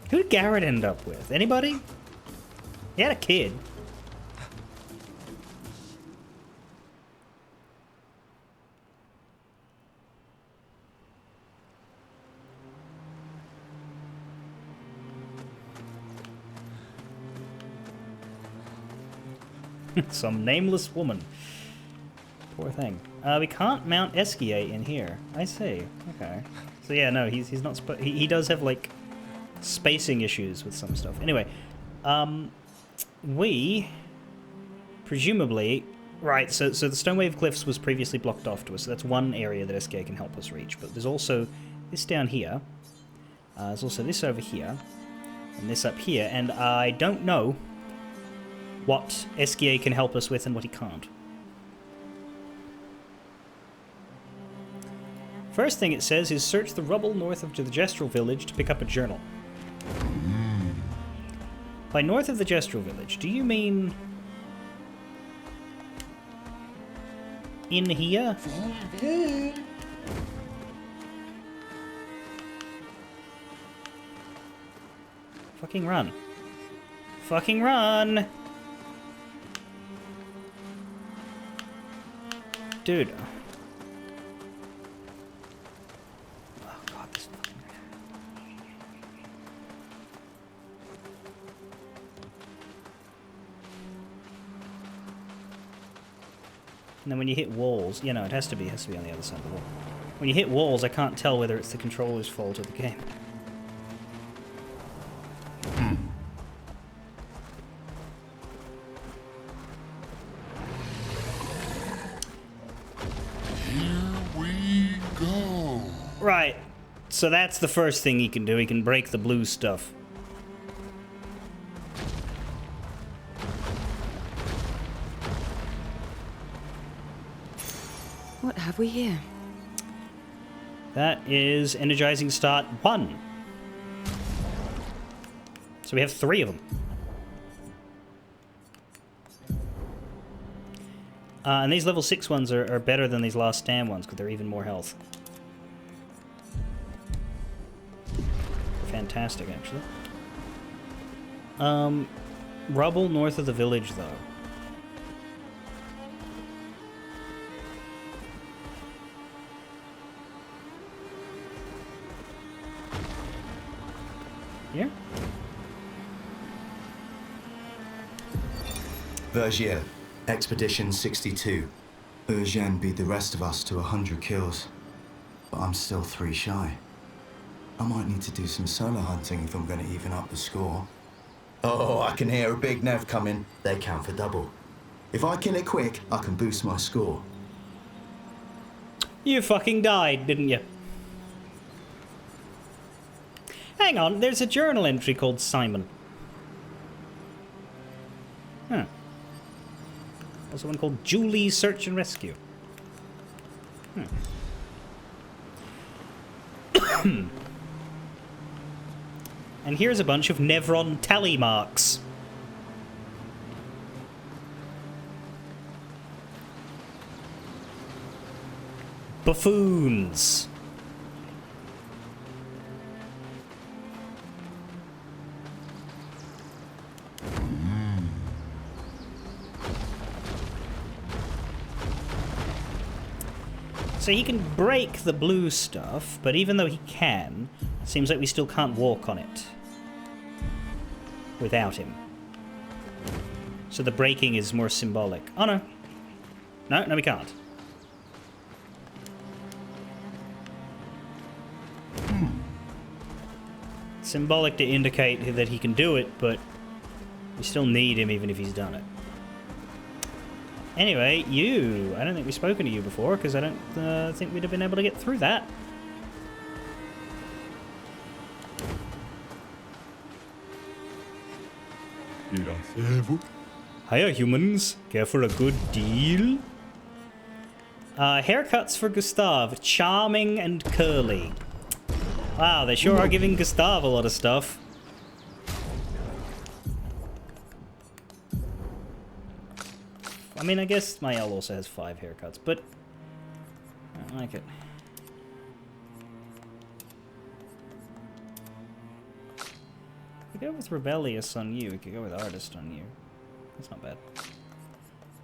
Who did Garrett end up with? Anybody? He had a kid. Some nameless woman. Poor thing. We can't mount Esquier in here. I see. Okay. So yeah, no, he's not. He does have like spacing issues with some stuff. Anyway, we presumably right. So the Stonewave Cliffs was previously blocked off to us. So that's one area that Esquier can help us reach. But there's also this down here. There's also this over here, and this up here. And I don't know what Esquier can help us with and what he can't. First thing it says is search the rubble north of the Gestural Village to pick up a journal. By north of the Gestural Village, do you mean in here? Fucking run. Fucking run! Dude. Oh god, this fucking... And then when you hit walls, you know, it has to be on the other side of the wall. When you hit walls, I can't tell whether it's the controller's fault or the game. Right, so that's the first thing he can do. He can break the blue stuff. What have we here? That is Energizing Start 1. So we have 3 of them. And these level 6 ones are better than these last stand ones because they're even more health. Fantastic, actually. Rubble north of the village, though. Here? Vergier, Expedition 62. Eugène beat the rest of us to 100 kills, but I'm still 3 shy. I might need to do some solo hunting if I'm going to even up the score. Oh, I can hear a big Nev coming. They count for double. If I kill it quick, I can boost my score. You fucking died, didn't you? Hang on, there's a journal entry called Simon. Huh. Also one called Julie's Search and Rescue. And here's a bunch of Nevron tally marks. Buffoons. So he can break the blue stuff, but even though he can, it seems like we still can't walk on it without him. So the breaking is more symbolic. Oh no. No, we can't. Symbolic to indicate that he can do it, but we still need him even if he's done it. Anyway, you. I don't think we've spoken to you before, because I don't think we'd have been able to get through that. Hiya, humans. Care for a good deal? Haircuts for Gustav. Charming and curly. Wow, they sure are giving Gustav a lot of stuff. I mean, I guess my L also has 5 haircuts, but I don't like it. We could go with Rebellious on you. We could go with Artist on you. That's not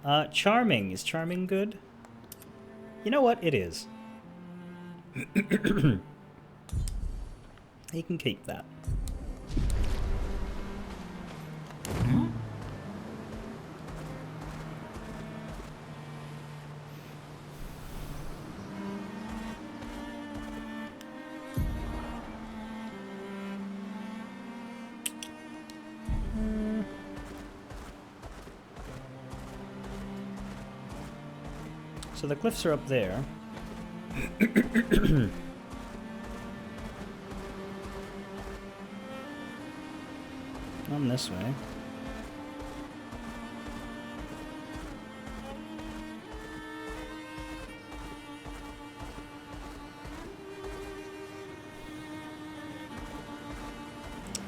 bad. Charming. Is Charming good? You know what? It is. He can keep that. So the glyphs are up there. On this way.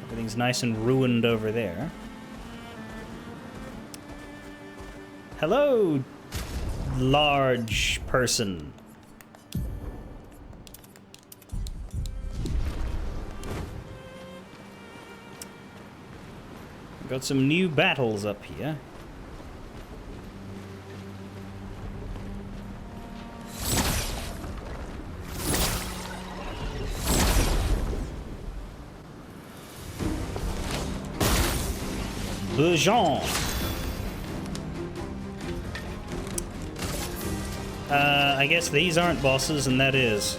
Everything's nice and ruined over there. Hello, large person. Got some new battles up here. Bejan. I guess these aren't bosses, and that is.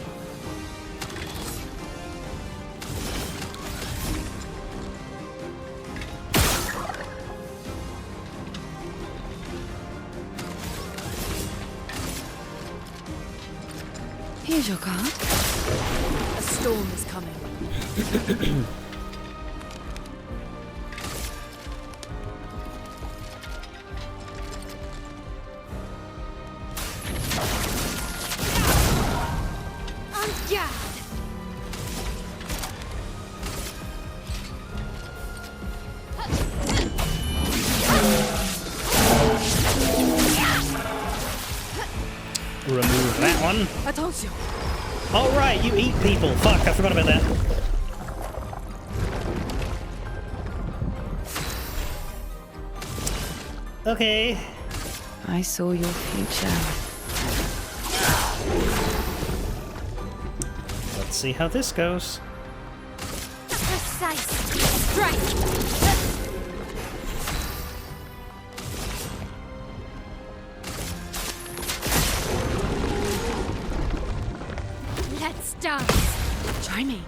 Here's your card. A storm is coming. Remove that one. I told you. All right, you eat people. Fuck, I forgot about that. Okay. I saw your future. Let's see how this goes. Precise strike. Let's dance. Try me.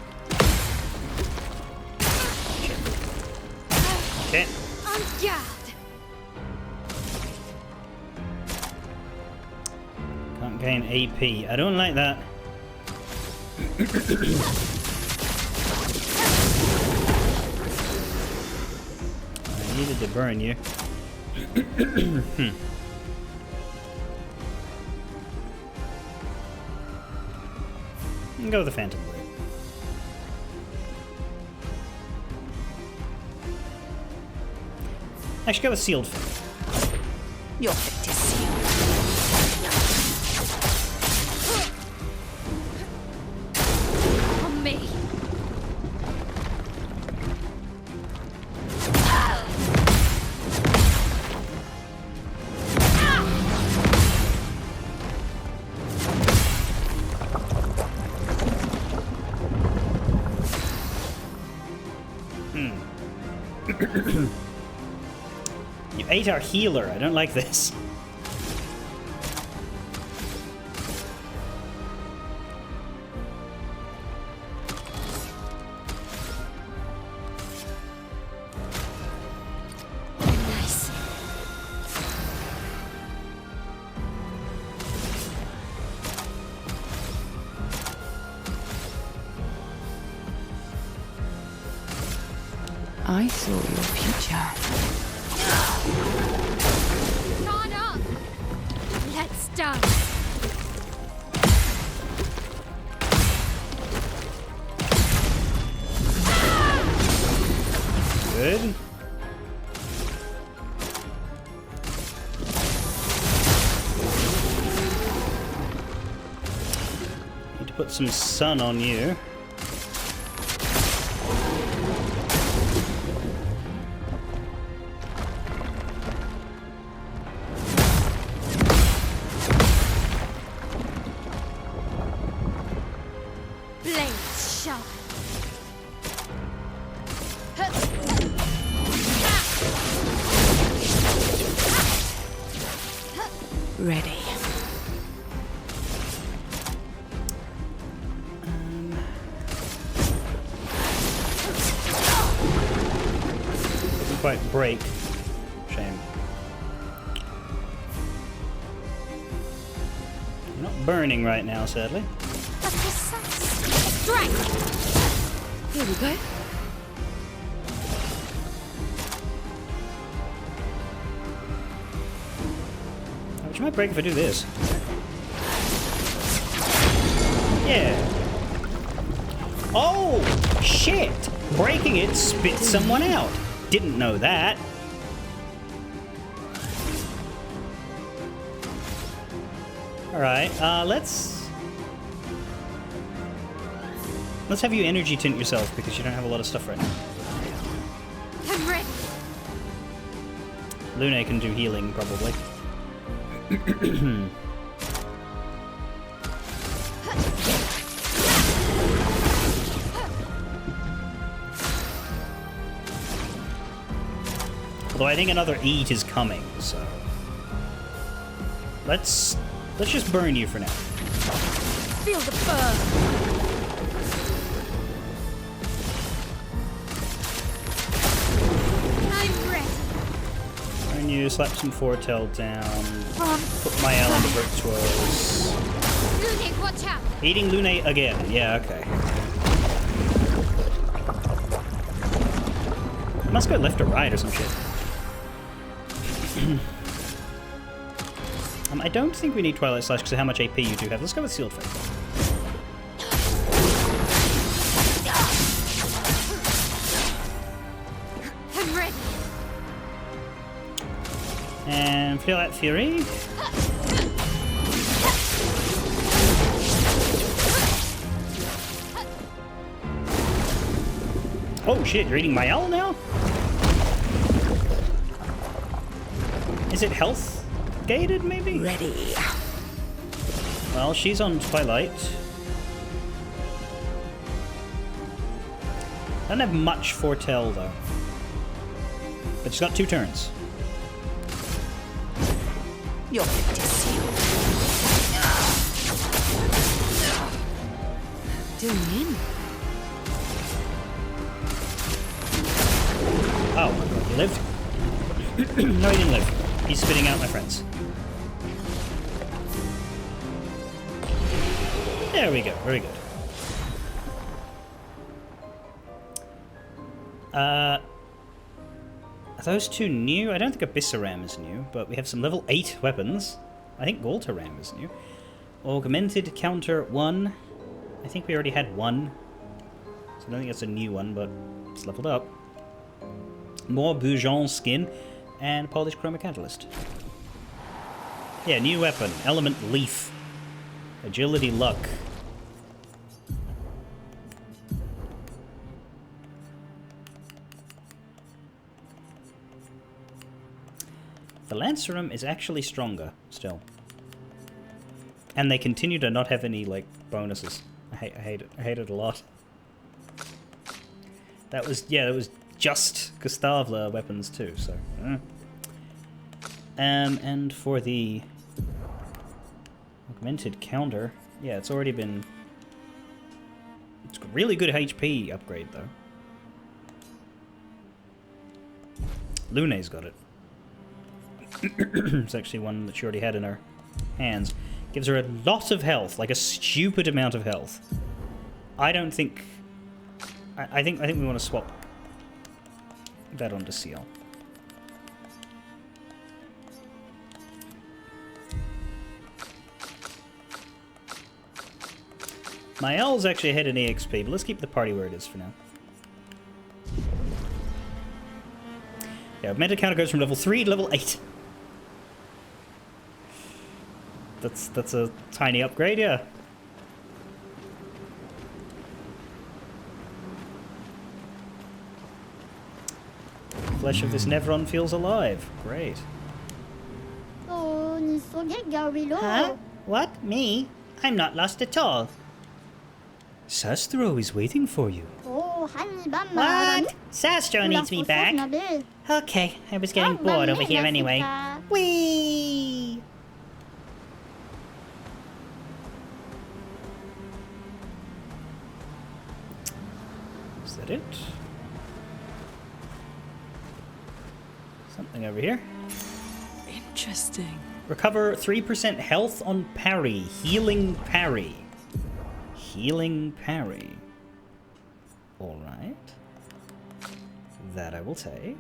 Okay. On guard. Can't gain AP. I don't like that. I needed to burn you. And go with the Phantom Blade. I should go with Sealed Fate. Your fate is sealed. On me. You ate our healer. I don't like this. Nice. I saw your future. Guard up. Let's dance. Good. Need to put some sun on you. Blades sharp. Ready. Didn't quite break. Shame. burning right now, sadly. Strength! Here we go. Which might break if I do this. Yeah. Oh, shit! Breaking it spits someone out. Didn't know that. Alright, let's have you energy tint yourself because you don't have a lot of stuff right now. Henry! Lune can do healing, probably. Although I think another eat is coming, so let's just burn you for now. Feel the burn. I'm ready. Burn you, slap some foretell down, put my L into virtuos. Lune, watch out! Eating Lune again, yeah, okay. I must go left or right or some shit. I don't think we need Twilight Slash because of how much AP you do have. Let's go with Sealed Fate. I'm ready. And feel that Fury. Oh shit, you're eating my owl now? Is it health gated, maybe? Ready. Well, she's on Twilight. Doesn't have much foretell, though. But she's got 2 turns. You're fit to seal. Doing in. Oh, my god, he lived? No, he didn't live. He's spitting out my friends. There we go, very good. Are those 2 new? I don't think Abyssaram is new, but we have some level 8 weapons. I think Galtaram is new. Augmented Counter 1. I think we already had 1. So I don't think that's a new one, but it's leveled up. More Boujon Skin. And Polished Chroma Catalyst. Yeah, new weapon. Element Leaf. Agility Luck. The Lancerum is actually stronger, still. And they continue to not have any, like, bonuses. I hate it. I hate it a lot. That was, yeah, that was just Gustavla weapons too, so... and for the augmented counter, yeah, it's already been... It's a really good HP upgrade, though. Lune's got it. It's actually one that she already had in her hands. Gives her a lot of health, like a stupid amount of health. I don't think... I think we want to swap that onto Seal. My L's actually ahead in EXP, but let's keep the party where it is for now. Yeah, augmented counter goes from level 3 to level 8. That's a tiny upgrade, yeah. Flesh of this Nevron feels alive. Great. Huh? What? Me? I'm not lost at all. Sastro is waiting for you. What? Sastro needs me back. Okay, I was getting bored over here anyway. Whee! Is that it? Something over here. Interesting. Recover 3% health on parry. Healing parry. Healing parry. Alright. That I will take.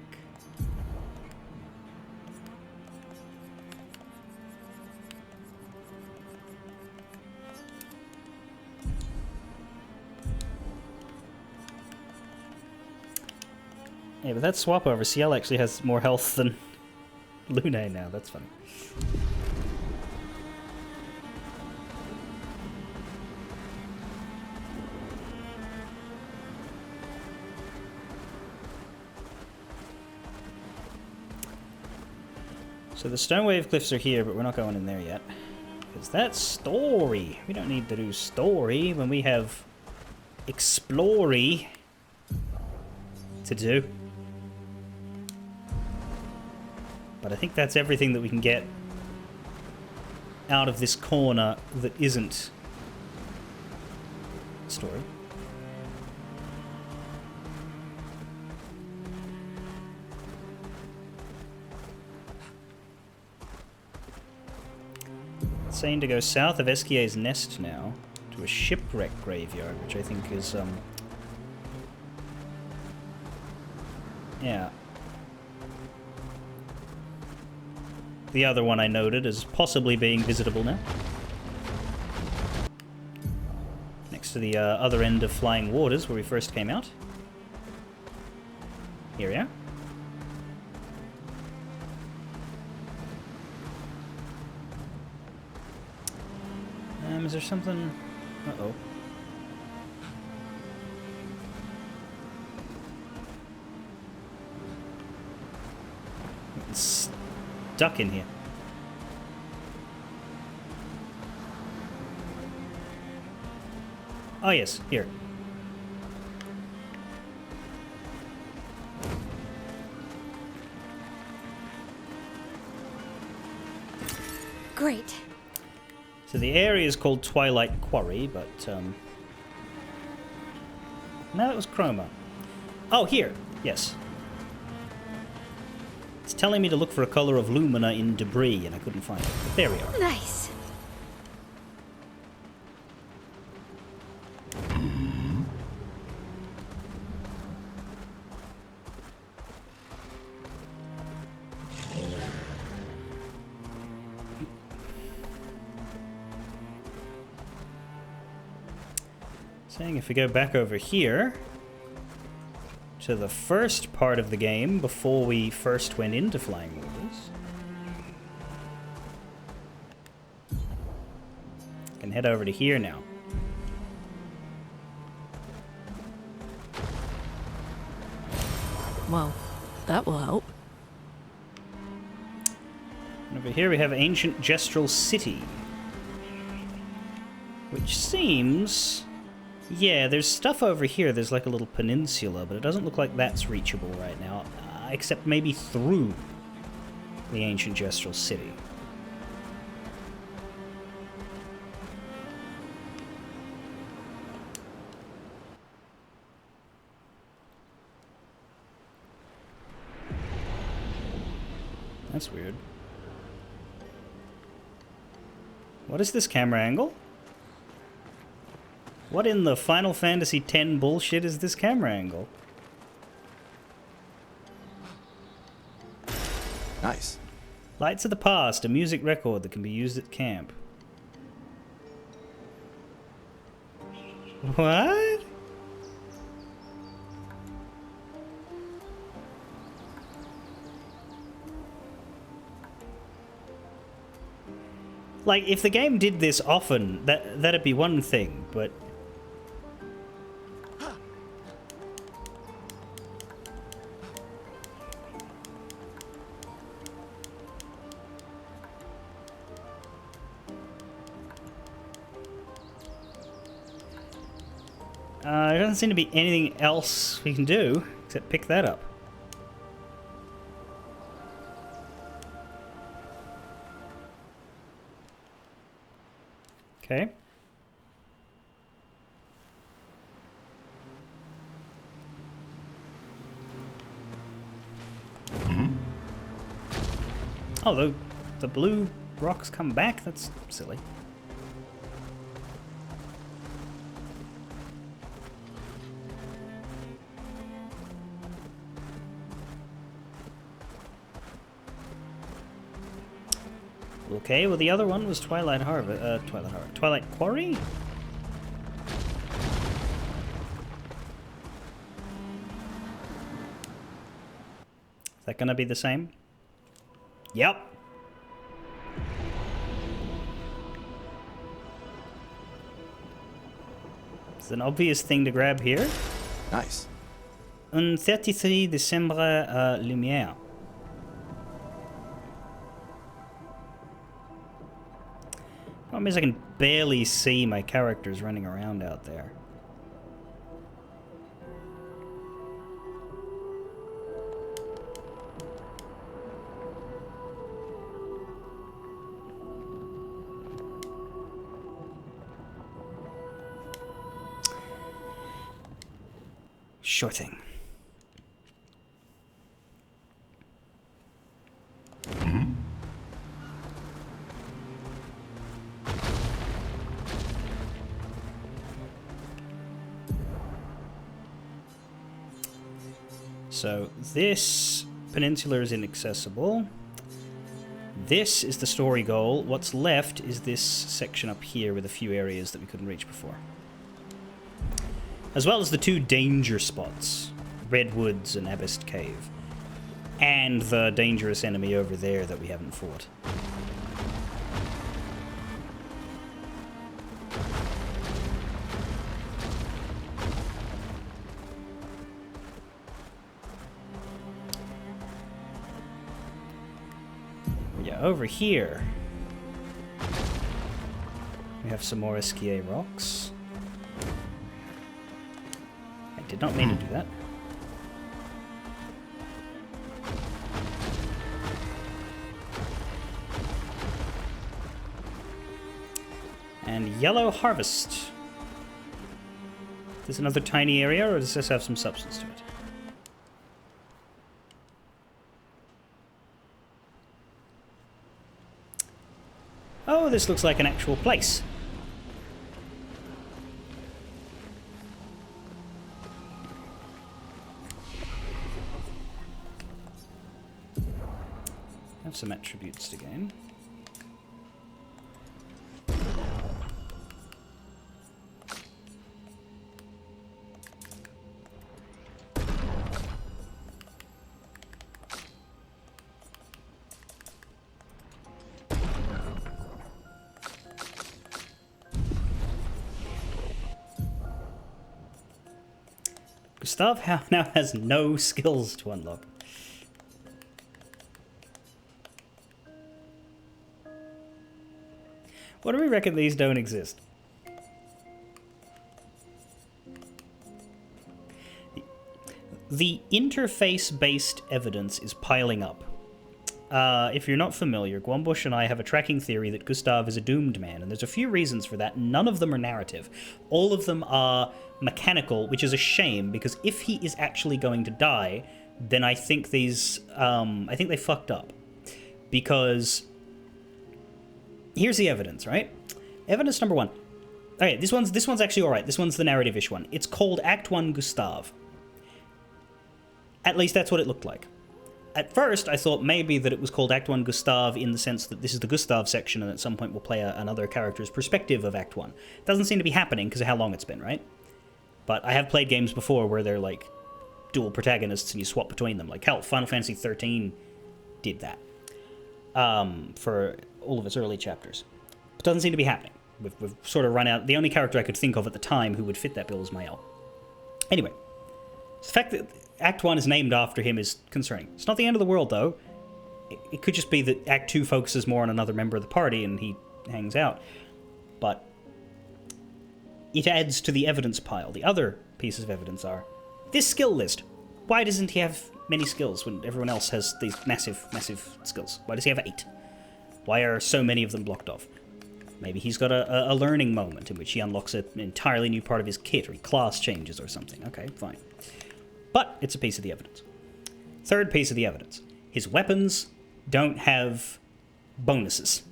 Yeah, but that swap over, Ciel actually has more health than Lune now. That's funny. So the Stonewave Cliffs are here, but we're not going in there yet. Because that's story. We don't need to do story when we have explory to do. But I think that's everything that we can get out of this corner that isn't story. It's saying to go south of Esquier's Nest now to a shipwreck graveyard, which I think is yeah. The other one I noted as possibly being visitable now. Next to the other end of Flying Waters, where we first came out. Here we are. Is there something... Uh-oh. It's stuck in here. Oh yes, here. Great. So the area is called Twilight Quarry, but no, it was Chroma. Oh, here. Yes. It's telling me to look for a color of lumina in debris, and I couldn't find it. But there we are. Nice. Saying if we go back over here to the first part of the game before we first went into Flying Waters, I can head over to here now. Well, that will help. And over here we have Ancient Gestural City, which seems... Yeah, there's stuff over here. There's like a little peninsula, but it doesn't look like that's reachable right now, except maybe through the Ancient Gestural City. That's weird. What is this camera angle? What in the Final Fantasy X bullshit is this camera angle? Nice. Lights of the Past, a music record that can be used at camp. What? Like, if the game did this often, that'd be one thing, but... there doesn't seem to be anything else we can do except pick that up. Okay. Oh, the blue rocks come back? That's silly. Okay, well the other one was Twilight Quarry? Is that gonna be the same? Yep. It's an obvious thing to grab here. Nice. Un 33 December Lumière. Problem is I can barely see my characters running around out there. Sure thing. So this peninsula is inaccessible. This is the story goal. What's left is this section up here with a few areas that we couldn't reach before. As well as the two danger spots, Redwoods and Abyssed Cave. And the dangerous enemy over there that we haven't fought. Over here, we have some more Esquier rocks. I did not mean to do that. And Yellow Harvest. Is this another tiny area, or does this have some substance to it? Oh, this looks like an actual place. Have some attributes to gain. Gustav now has no skills to unlock. What do we reckon these don't exist? The interface-based evidence is piling up. If you're not familiar, Gwambush and I have a tracking theory that Gustav is a doomed man, and there's a few reasons for that. None of them are narrative. All of them are mechanical, which is a shame, because if he is actually going to die, then I think these, I think they fucked up. Because here's the evidence, right? Evidence number one. Okay, this one's actually alright. This one's the narrative-ish one. It's called Act 1 Gustav. At least that's what it looked like. At first, I thought maybe that it was called Act 1 Gustav in the sense that this is the Gustav section and at some point we'll play another character's perspective of Act 1. Doesn't seem to be happening because of how long it's been, right? But I have played games before where they're like dual protagonists and you swap between them. Like hell, Final Fantasy 13 did that for all of its early chapters. It doesn't seem to be happening. We've sort of run out. The only character I could think of at the time who would fit that bill is Mael. Anyway, the fact that Act 1 is named after him is concerning. It's not the end of the world, though. It could just be that Act 2 focuses more on another member of the party and he hangs out. But it adds to the evidence pile. The other pieces of evidence are this skill list. Why doesn't he have many skills when everyone else has these massive, massive skills? Why does he have 8? Why are so many of them blocked off? Maybe he's got a learning moment in which he unlocks an entirely new part of his kit, or he class changes or something. Okay, fine. But it's a piece of the evidence. Third piece of the evidence. His weapons don't have bonuses.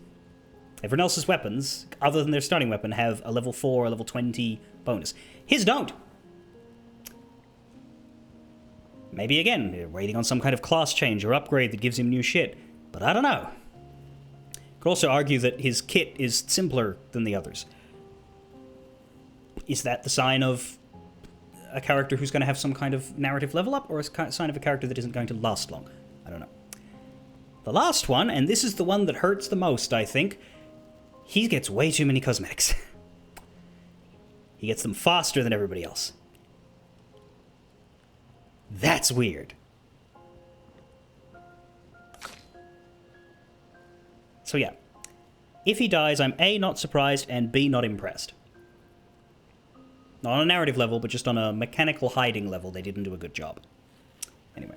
Everyone else's weapons, other than their starting weapon, have a level 4 or level 20 bonus. His don't! Maybe again, they're waiting on some kind of class change or upgrade that gives him new shit, but I don't know. Could also argue that his kit is simpler than the others. Is that the sign of a character who's going to have some kind of narrative level up, or a sign of a character that isn't going to last long? I don't know. The last one, and this is the one that hurts the most, I think, he gets way too many cosmetics. He gets them faster than everybody else. That's weird. So yeah, if he dies, I'm A, not surprised, and B, not impressed. Not on a narrative level, but just on a mechanical hiding level, they didn't do a good job. Anyway.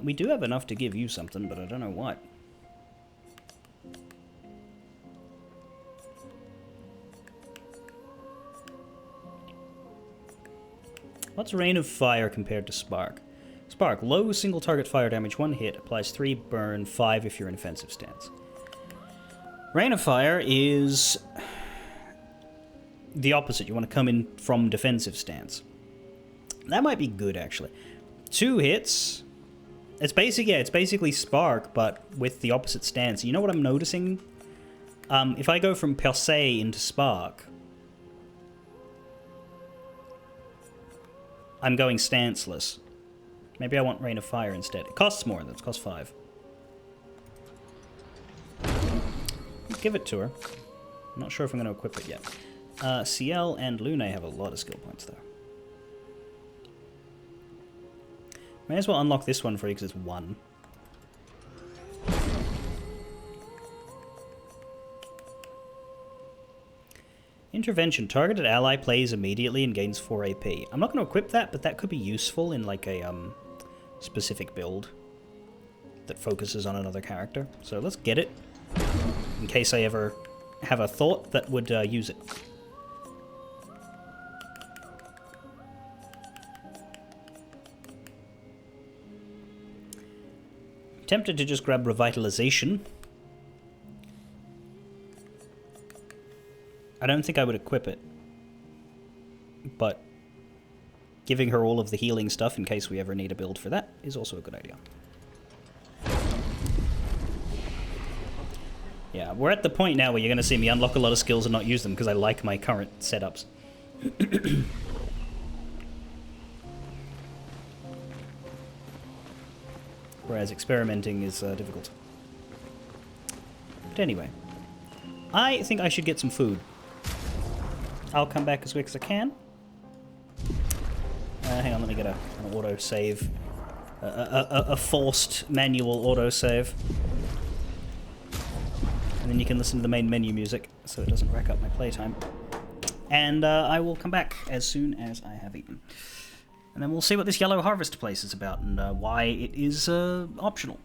We do have enough to give you something, but I don't know what. What's Rain of Fire compared to Spark? Spark, low single target fire damage, 1 hit, applies 3 burn, 5 if you're in offensive stance. Rain of Fire is the opposite. You want to come in from defensive stance. That might be good, actually. 2 hits. It's basically Spark, but with the opposite stance. You know what I'm noticing? If I go from Per se into Spark, I'm going stanceless. Maybe I want Rain of Fire instead. It costs more, though. It costs 5. Give it to her. I'm not sure if I'm going to equip it yet. CL and Lune have a lot of skill points, though. May as well unlock this one for you, because it's 1. Intervention. Targeted ally plays immediately and gains 4 AP. I'm not going to equip that, but that could be useful in like a specific build that focuses on another character. So let's get it, in case I ever have a thought that would use it. Tempted to just grab Revitalization. I don't think I would equip it, but giving her all of the healing stuff in case we ever need a build for that is also a good idea. Yeah, we're at the point now where you're going to see me unlock a lot of skills and not use them because I like my current setups. Whereas experimenting is difficult. But anyway, I think I should get some food. I'll come back as quick as I can. Hang on, let me get an auto-save. A forced manual auto-save. And then you can listen to the main menu music, so it doesn't rack up my playtime. And I will come back as soon as I have eaten. And then we'll see what this Yellow Harvest place is about, and why it is optional.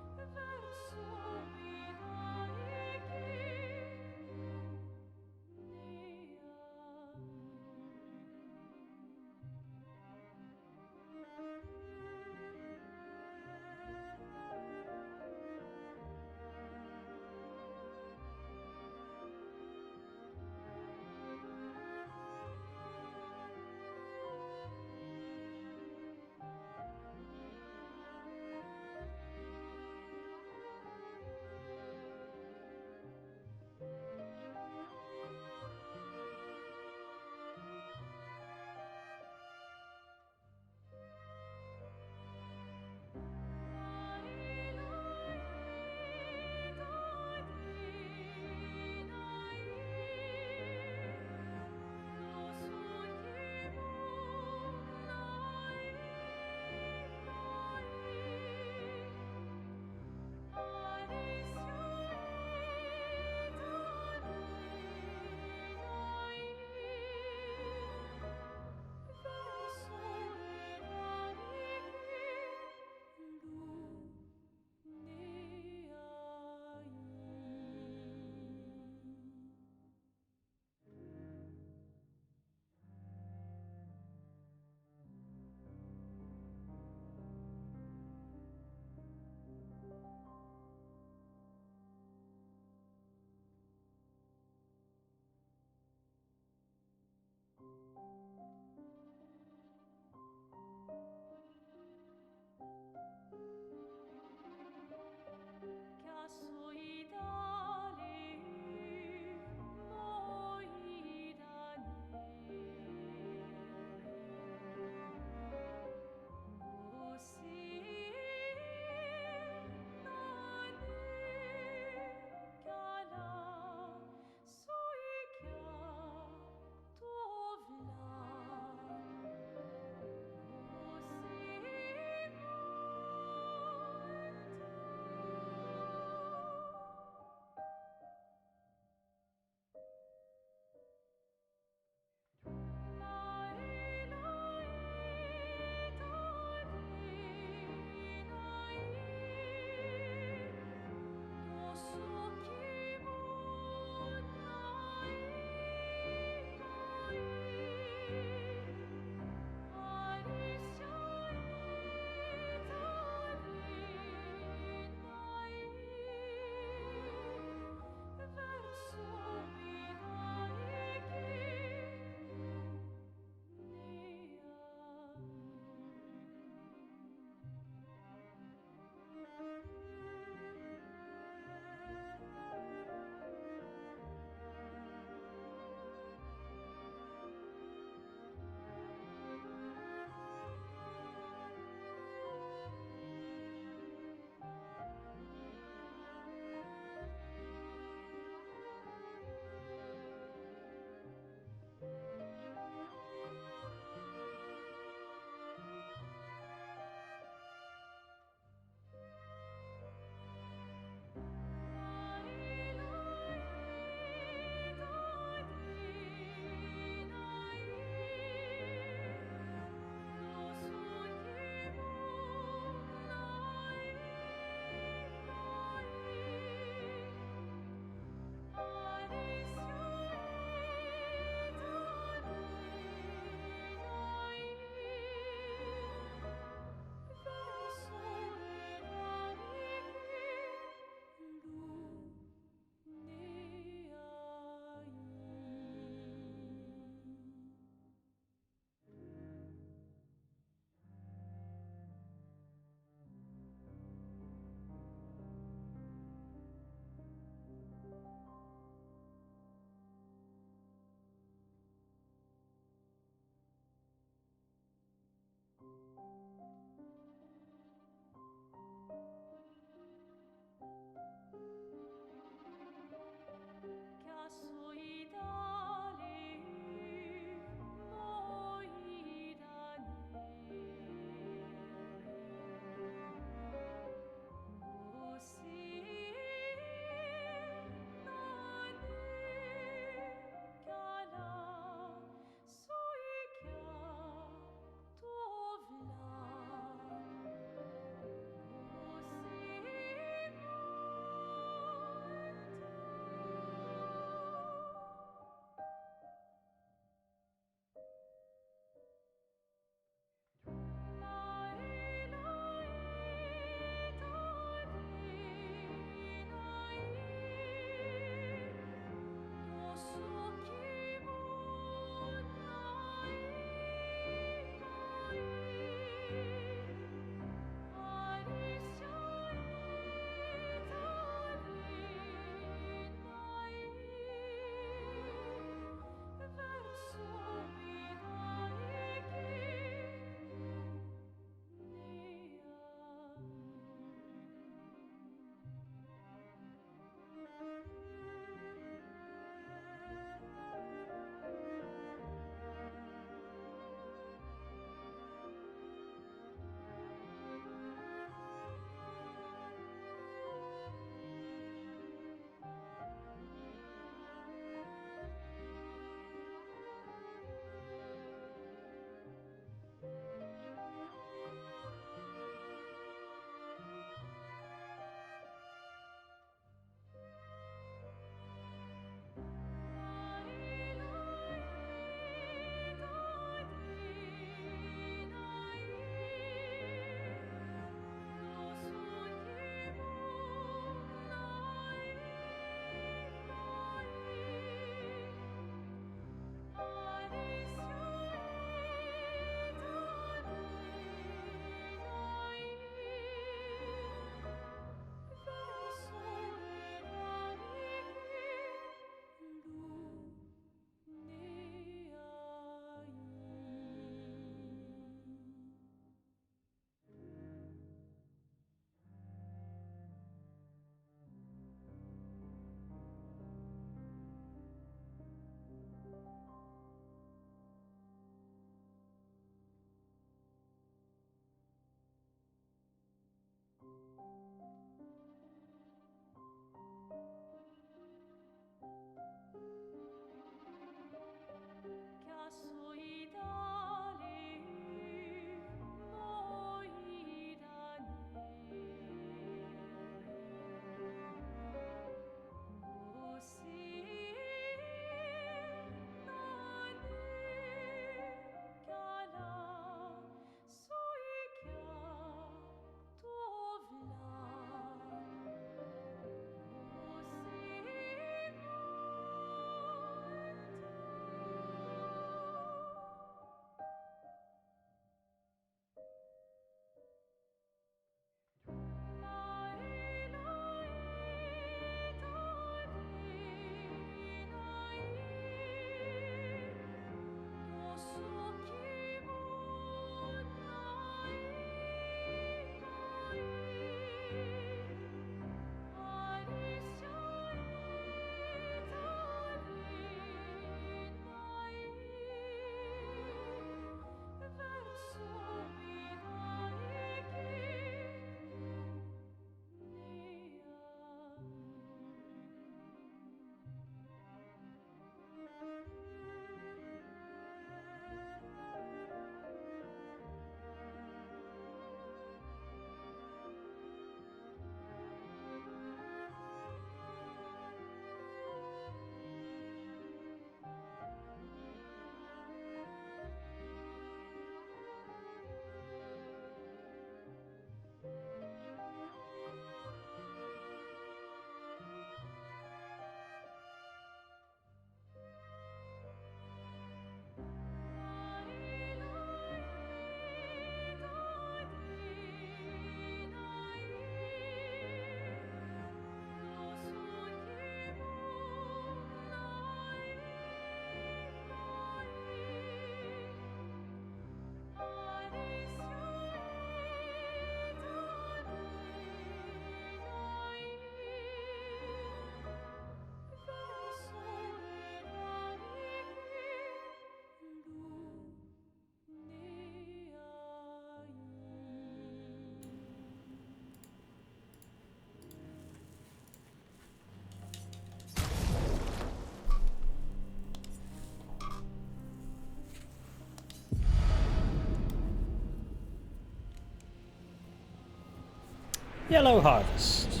Yellow harvest.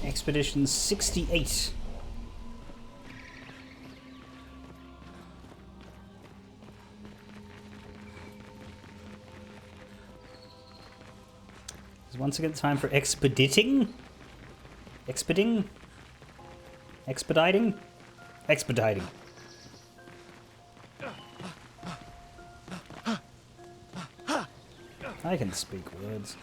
Expedition 68. It's once again time for expediting. Expediting. Expediting. I can speak words.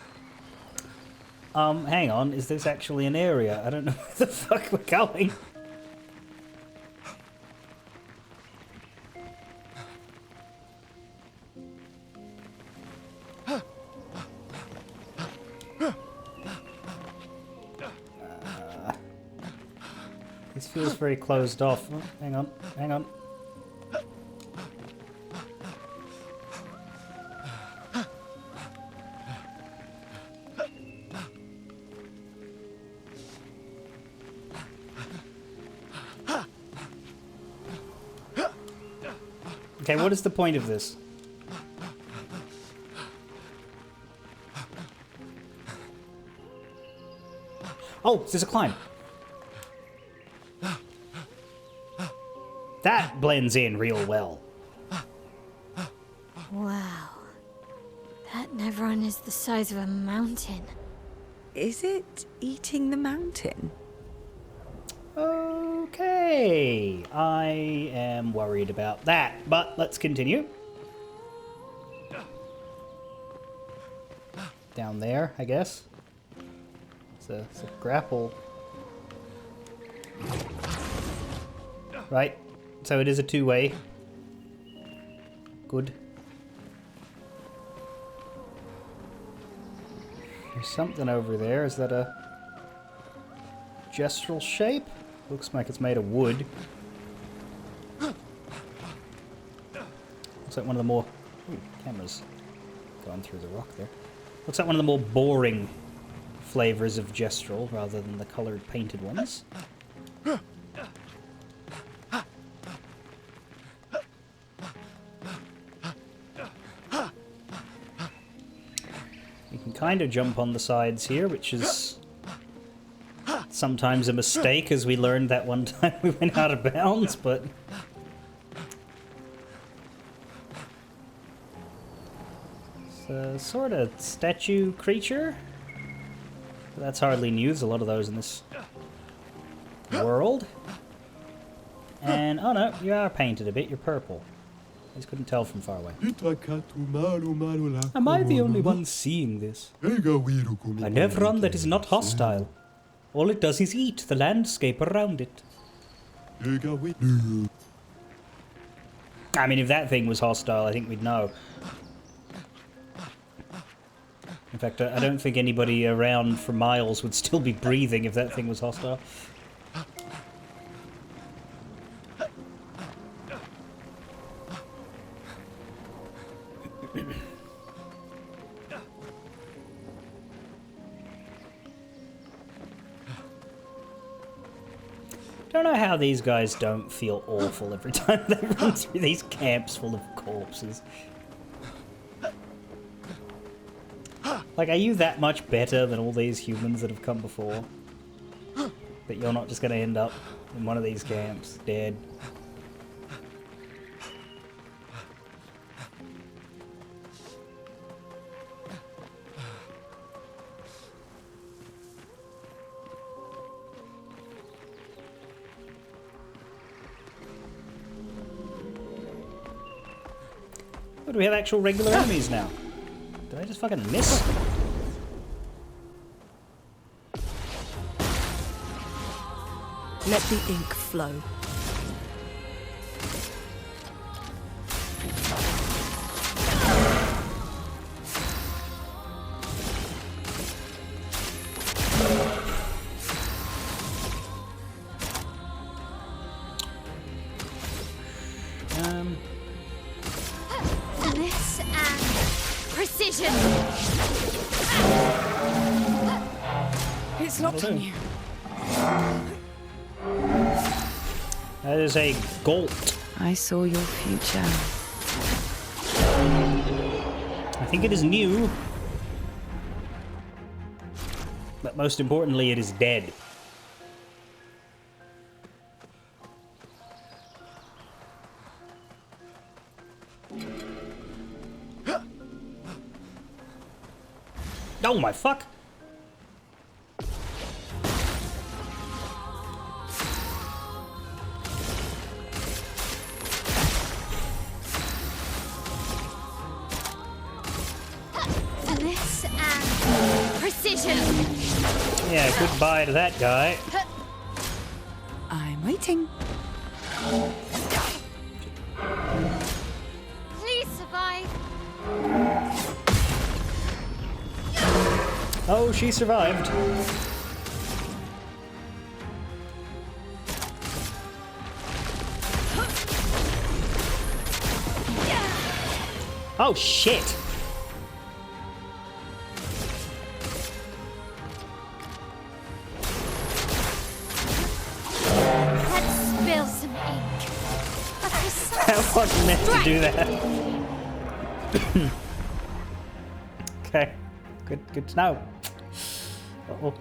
Hang on, is this actually an area? I don't know where the fuck we're going. This feels very closed off. Oh, hang on. Okay, what is the point of this? Oh, there's a climb. That blends in real well. Wow. That Nevron is the size of a mountain. Is it eating the mountain? Okay, I am worried about that, but let's continue. Down there, I guess. It's a grapple. Right, so it is a two-way. Good. There's something over there. Is that a gestural shape? Looks like it's made of wood. Looks like one of the more... Ooh, camera's going through the rock there. Looks like one of the more boring flavors of gestural rather than the colored painted ones. You can kind of jump on the sides here, which is sometimes a mistake, as we learned that one time we went out of bounds, but... It's a sort of statue creature. That's hardly new, there's a lot of those in this world. And, oh no, you are painted a bit, you're purple. I just couldn't tell from far away. Am I the only one seeing this? A Nevron that is not hostile. All it does is eat the landscape around it. I mean, if that thing was hostile, I think we'd know. In fact, I don't think anybody around for miles would still be breathing if that thing was hostile. Don't know how these guys don't feel awful every time they run through these camps full of corpses. Like, are you that much better than all these humans that have come before? That you're not just going to end up in one of these camps, dead? Do we have actual regular enemies now? Did I just fucking miss? Let the ink flow. This and precision. It's locked on you. That is a Golt. I saw your future. I think it is new. But most importantly, it is dead. Oh my fuck! Finesse and precision. Yeah, goodbye to that guy. I'm waiting. Please survive. Oh, she survived. Oh, shit. Let's spill some ink. I wasn't meant to do that. Okay. Good to know. Uh-oh.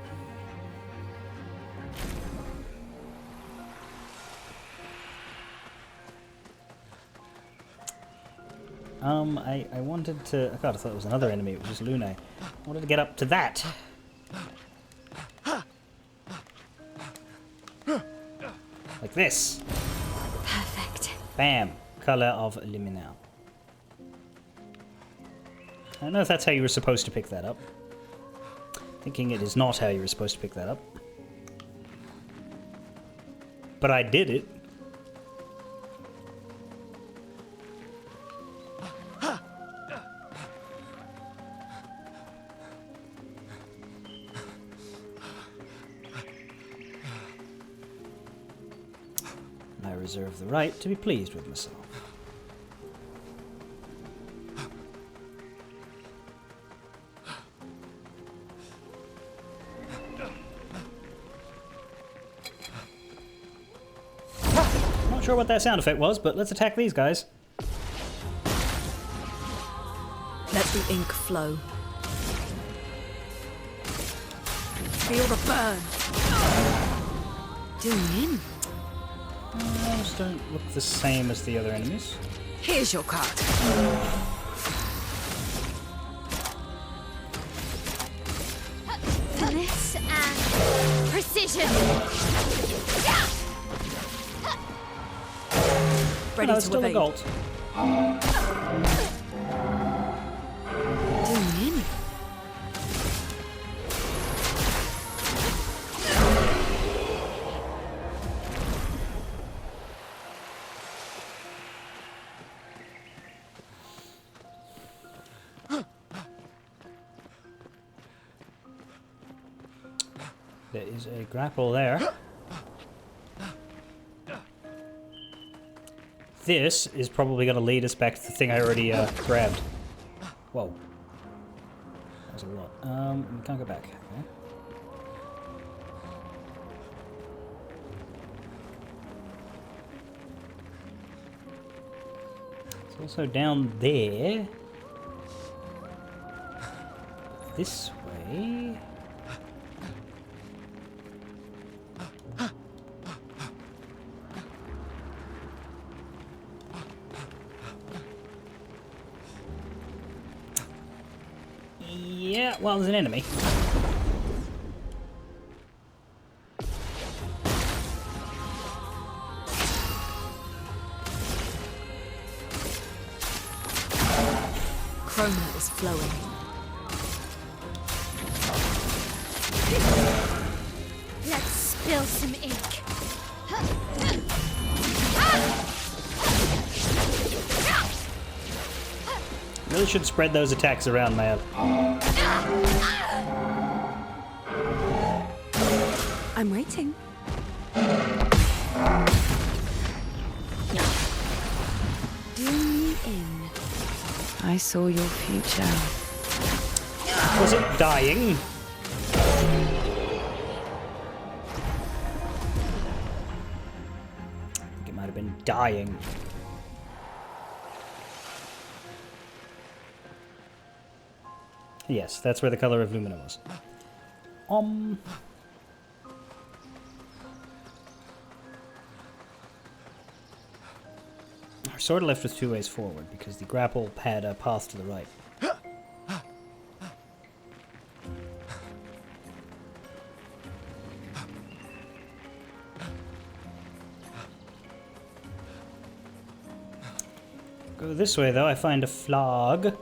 I wanted to... God, I thought it was another enemy. It was just Lune. I wanted to get up to that. Like this. Perfect. Bam. Color of Liminal. I don't know if that's how you were supposed to pick that up. Thinking it is not how you were supposed to pick that up. But I did it. I reserve the right to be pleased with myself. Not sure what that sound effect was, but let's attack these guys. Let the ink flow. Feel the burn. Doing in. Those don't look the same as the other enemies. Here's your card. Finesse and precision. Ready to Still a evade. Golt. Doing in. There is a grapple there. This is probably going to lead us back to the thing I already grabbed. Whoa. That was a lot. We can't go back. Okay. It's also down there. This way. Yeah, well, there's an enemy. Chroma is flowing. Let's spill some ink. Really should spread those attacks around, man. I'm waiting. Do me in. I saw your future. Was it dying? dying. Yes, that's where the color of Lumina was. We're sort of left with 2 ways forward because the grapple had a path to the right. Go this way though, I find a flag.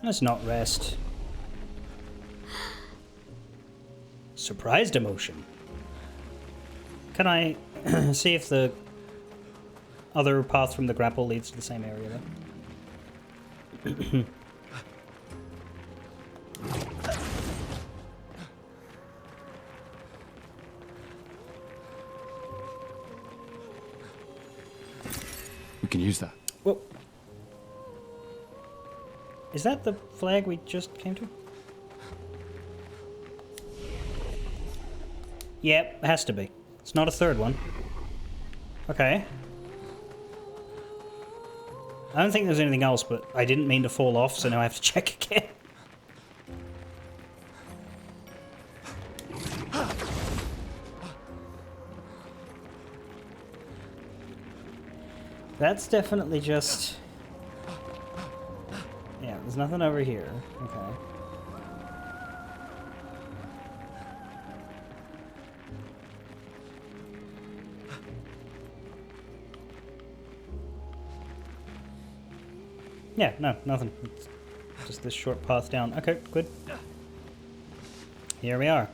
Let's not rest. Surprised emotion. Can I see if the other path from the grapple leads to the same area though? We can use that. Whoa. Is that the flag we just came to? Yep, it has to be. It's not a third one. Okay. I don't think there's anything else, but I didn't mean to fall off, so now I have to check again. That's definitely just... Yeah, there's nothing over here. Okay. Yeah, no, nothing. It's just this short path down. Okay, good. Here we are.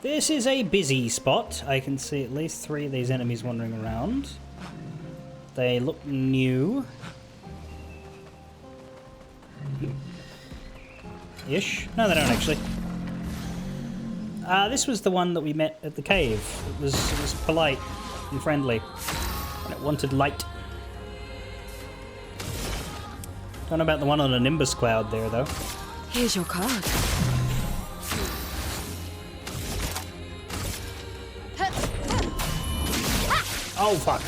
This is a busy spot. I can see at least 3 of these enemies wandering around. They look new. Ish. No, they don't actually. This was the one that we met at the cave. It was polite and friendly. And it wanted light. Don't know about the one on a Nimbus cloud there, though. Here's your card. Oh, fuck.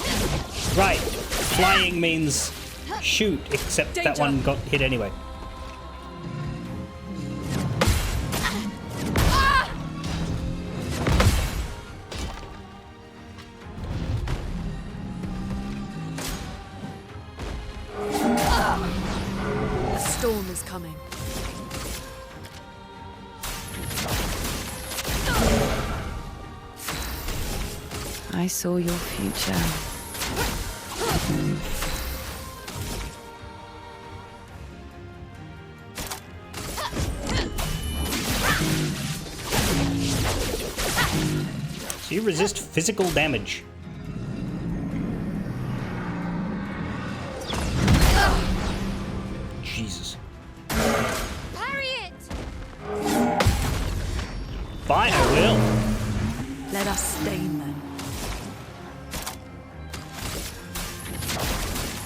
Right. Flying means shoot, except that one got hit anyway. A storm is coming. I saw your future. So you resist physical damage. Jesus. Parry it! Fine, I will. Let us stain them.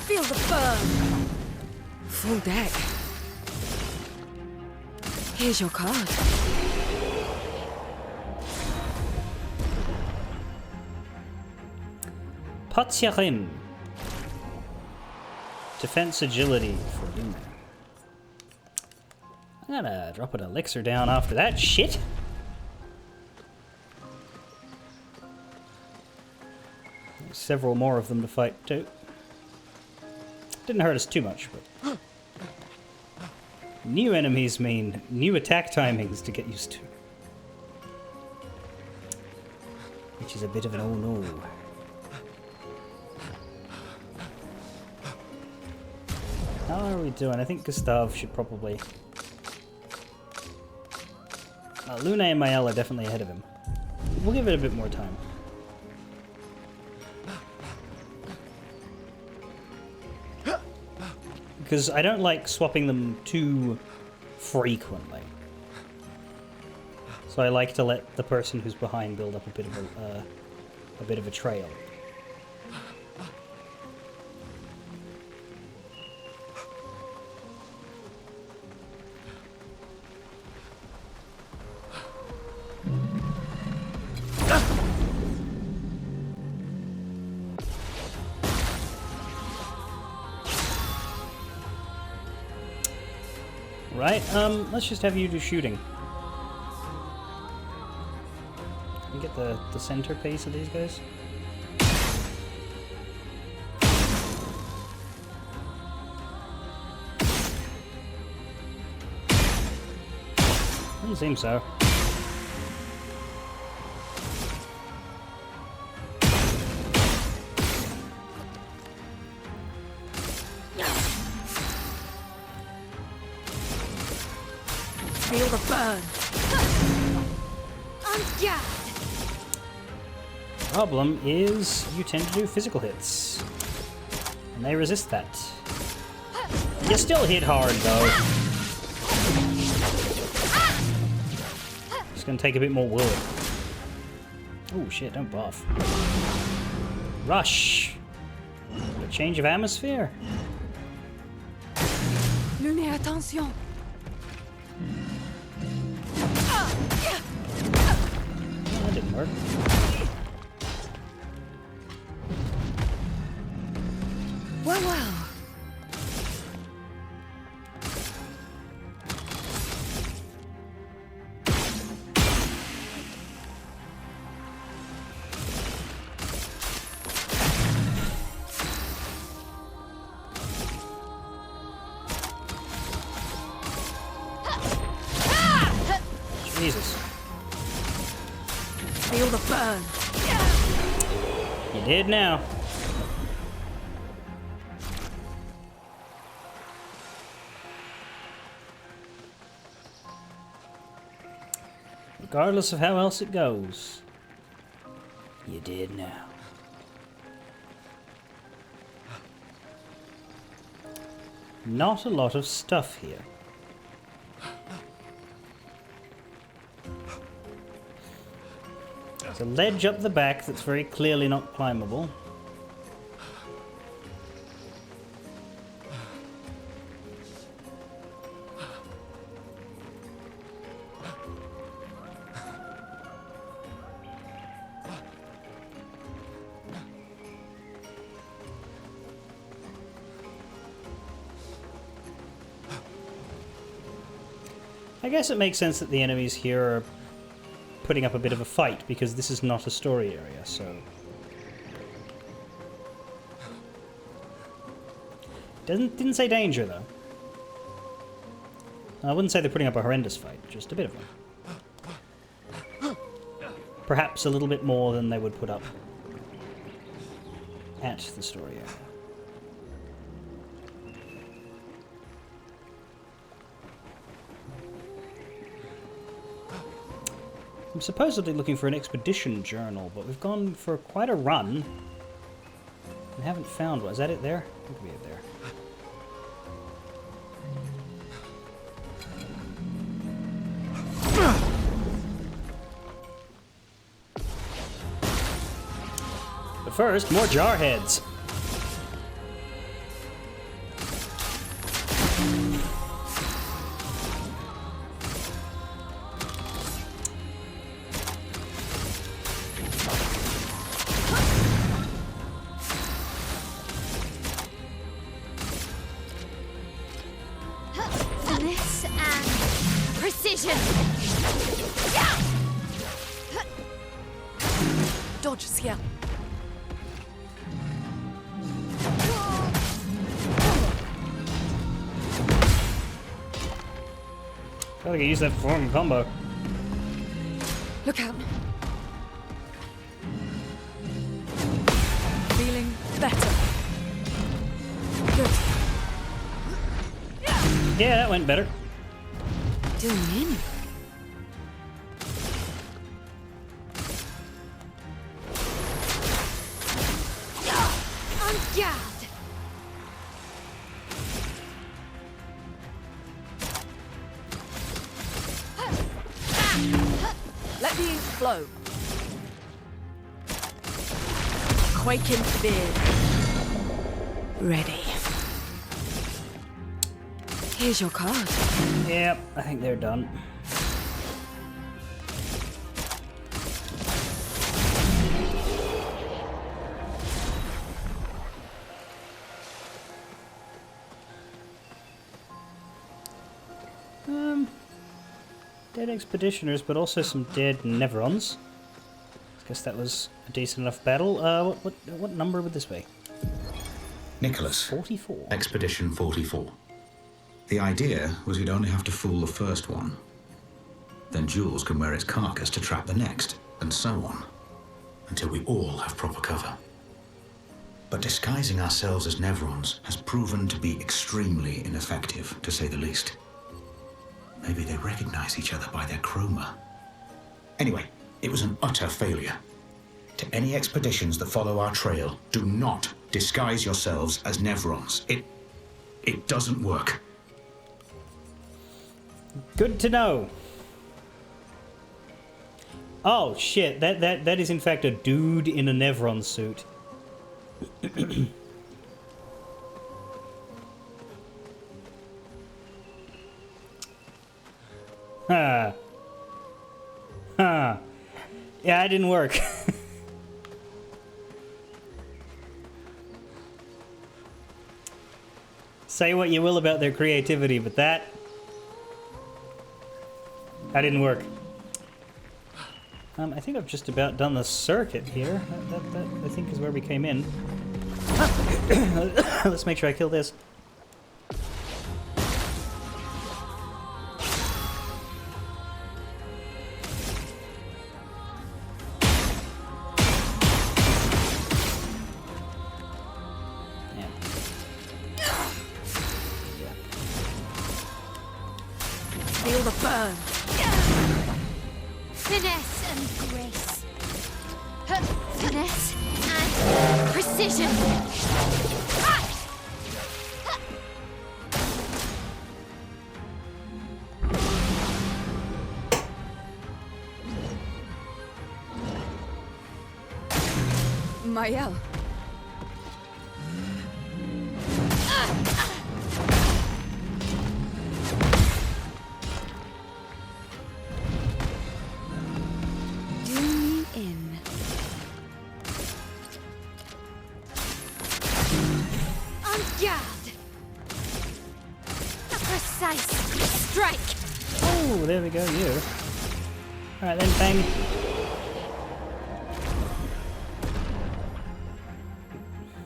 Feel the burn. Full deck. Here's your card. Patyarim. Defense agility for Luna. I'm gonna drop an elixir down after that shit. There's several more of them to fight too. Didn't hurt us too much, but... New enemies mean new attack timings to get used to. Which is a bit of an oh no. How are we doing? I think Gustav should probably... Luna and Mael are definitely ahead of him. We'll give it a bit more time. Because I don't like swapping them too frequently. So I like to let the person who's behind build up a bit of a trail. Right, let's just have you do shooting. Can you get the center piece of these guys? Doesn't seem so. Feel the burn. Yeah. Problem is, you tend to do physical hits. And they resist that. You still hit hard, though. It's gonna take a bit more wood. Oh shit, don't buff. Rush! A change of atmosphere? Luné, attention! That didn't work. Well, well. Jesus. Feel the burn. You did now. Regardless of how else it goes, you did now. Not a lot of stuff here. There's a ledge up the back that's very clearly not climbable. I guess it makes sense that the enemies here are putting up a bit of a fight, because this is not a story area, so... Didn't say danger, though. I wouldn't say they're putting up a horrendous fight, just a bit of one. Perhaps a little bit more than they would put up at the story area. I'm supposedly looking for an expedition journal, but we've gone for quite a run and haven't found one. Is that it there? What could be it there? But first, more jarheads. Finesse and precision. Dodge is here. Gotta get used to that form combo. Look out. Feeling better. Good. Yeah, that went better. Doing in. On guard. Let the ink flow. Quake in fear. Ready. Here's your card. Yep, I think they're done. dead expeditioners, but also some dead Neverons. I guess that was a decent enough battle. What number would this be? Nicholas. 44. Expedition 44. The idea was you'd only have to fool the first one. Then Jules can wear its carcass to trap the next, and so on. Until we all have proper cover. But disguising ourselves as Neverons has proven to be extremely ineffective, to say the least. Maybe they recognize each other by their chroma. Anyway, it was an utter failure. To any expeditions that follow our trail, do not disguise yourselves as Neverons. It doesn't work. Good to know. Oh shit, that is in fact a dude in a Nevron suit. Ha. Ha. Yeah, it didn't work. Say what you will about their creativity, but that didn't work. I think I've just about done the circuit here. That I think is where we came in. Let's make sure I kill this. Feel the burn. Finesse and grace. Finesse and precision. Mael. Oh, there we go, you. Alright then, bang.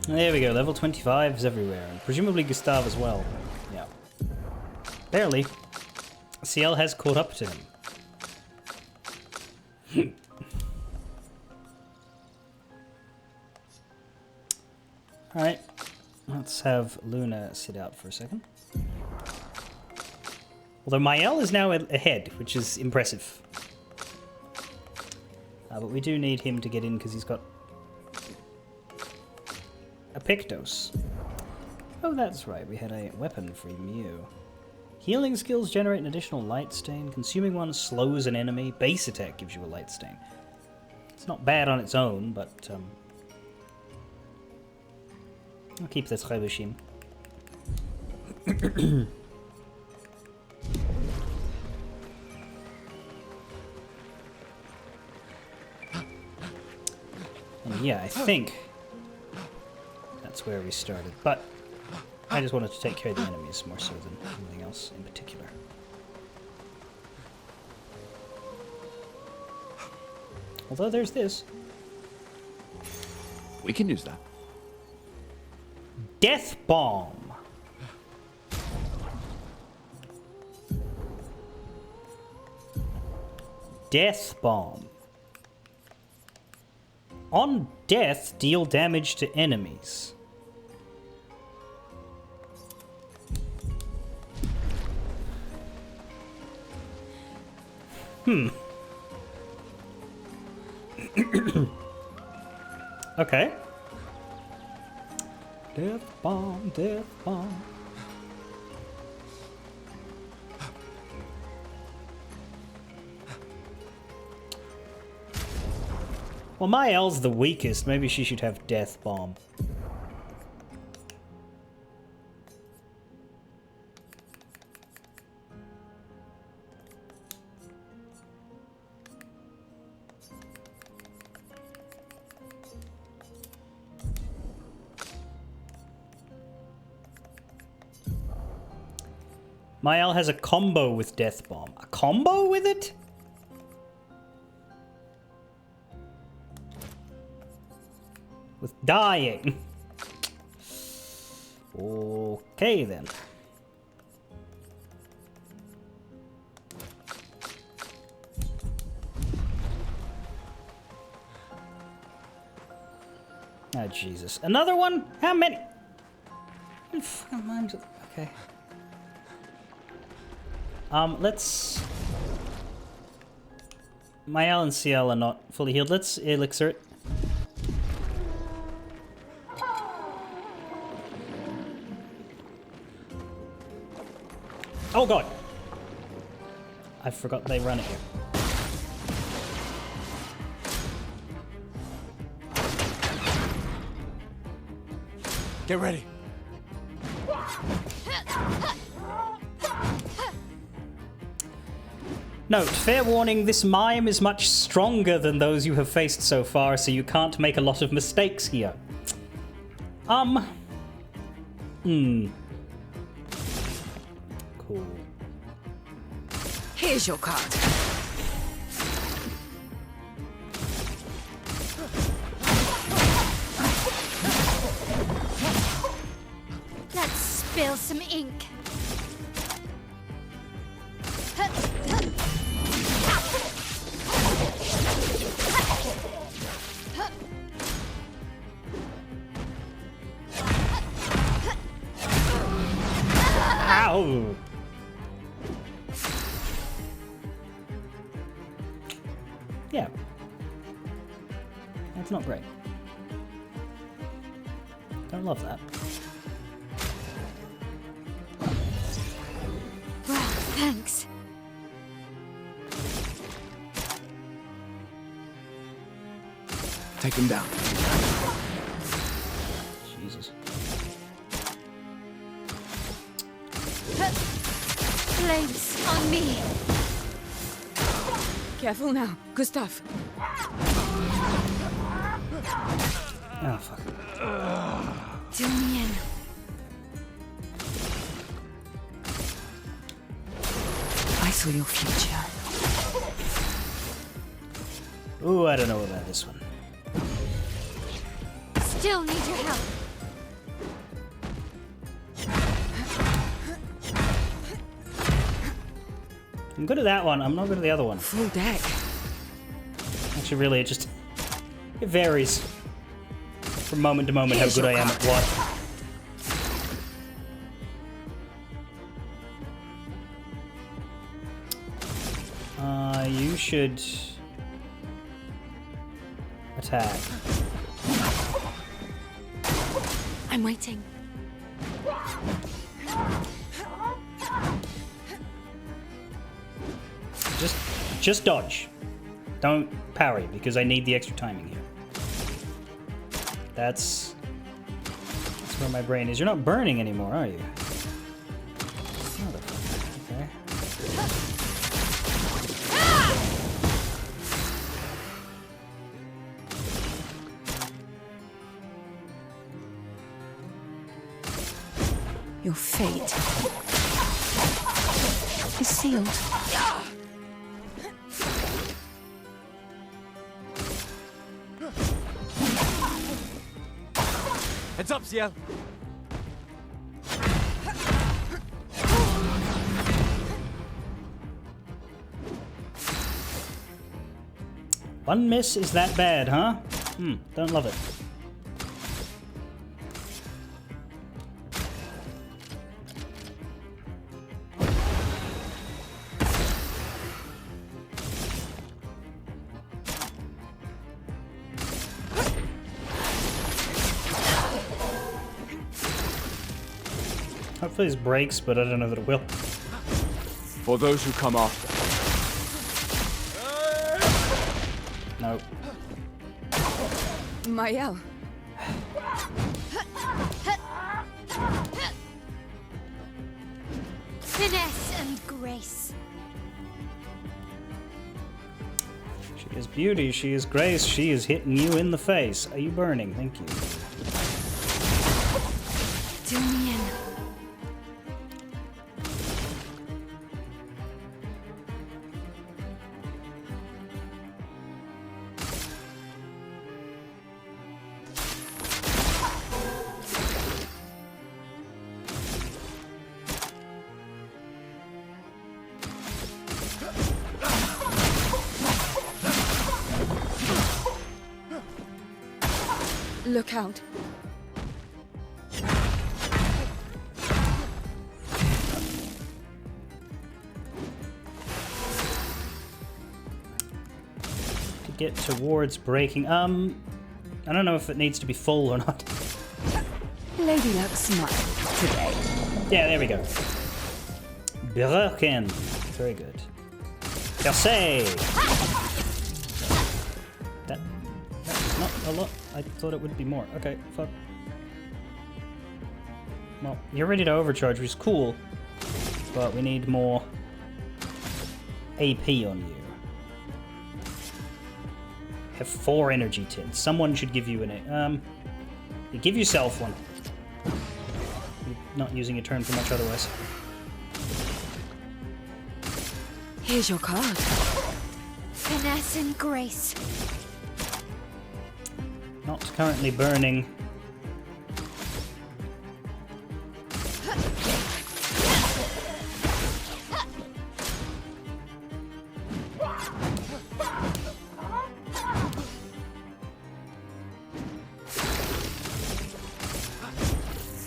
There we go, level 25s everywhere, and presumably Gustav as well. Yeah. Barely. CL has caught up to him. Alright, let's have Luna sit out for a second. Although Mael is now ahead, which is impressive. But we do need him to get in because he's got a Pictos. Oh, that's right, we had a weapon for Mew. Healing skills generate an additional light stain. Consuming one slows an enemy. Base attack gives you a light stain. It's not bad on its own, but I'll keep this Trebuchet. And yeah, I think that's where we started, but I just wanted to take care of the enemies more so than anything else in particular. Although there's this. We can use that. Death Bomb! Death Bomb. On death, deal damage to enemies. Okay. Death bomb, death bomb. Well, Mael's the weakest. Maybe she should have death bomb. Mael has a combo with Death Bomb. A combo with it? With dying. Okay then. Oh Jesus! Another one? How many? Okay. Let's. My L and CL are not fully healed. Let's elixir it. Oh god! I forgot they run it here. Get ready. Note, fair warning, this mime is much stronger than those you have faced so far, so you can't make a lot of mistakes here. Cool. Here's your card. Let's spill some ink. Ow! Yeah. That's not great. Don't love that. Well, thanks. Take him down. Jesus. Flames on me. Careful now, Gustav. Oh, fuck. Do me in. I saw your future. Ooh, I don't know about this one. Still need your help. I'm good at that one. I'm not good at the other one. Full deck. Actually, really, it varies from moment to moment how good I am at what. You should attack. I'm waiting. Just dodge. Don't parry, because I need the extra timing here. That's where my brain is. You're not burning anymore, are you? Okay. Your fate is sealed. Heads up, Ciel. One miss is that bad, huh? Don't love it. Hopefully this breaks, but I don't know that it will. For those who come after. Nope. Mael. Finesse and grace. She is beauty, she is grace, she is hitting you in the face. Are you burning? Thank you. Do me in. Look out. To get towards breaking. I don't know if it needs to be full or not. Lady Luck smile today. Yeah, there we go. Broken. Very good. Percé! That's not a lot. I thought it would be more. Okay, fuck. Well, you're ready to overcharge, which is cool. But we need more AP on you. Have 4 energy tins. Someone should give you an... you give yourself one. You're not using your turn for much otherwise. Here's your card. Finesse and grace. Not currently burning.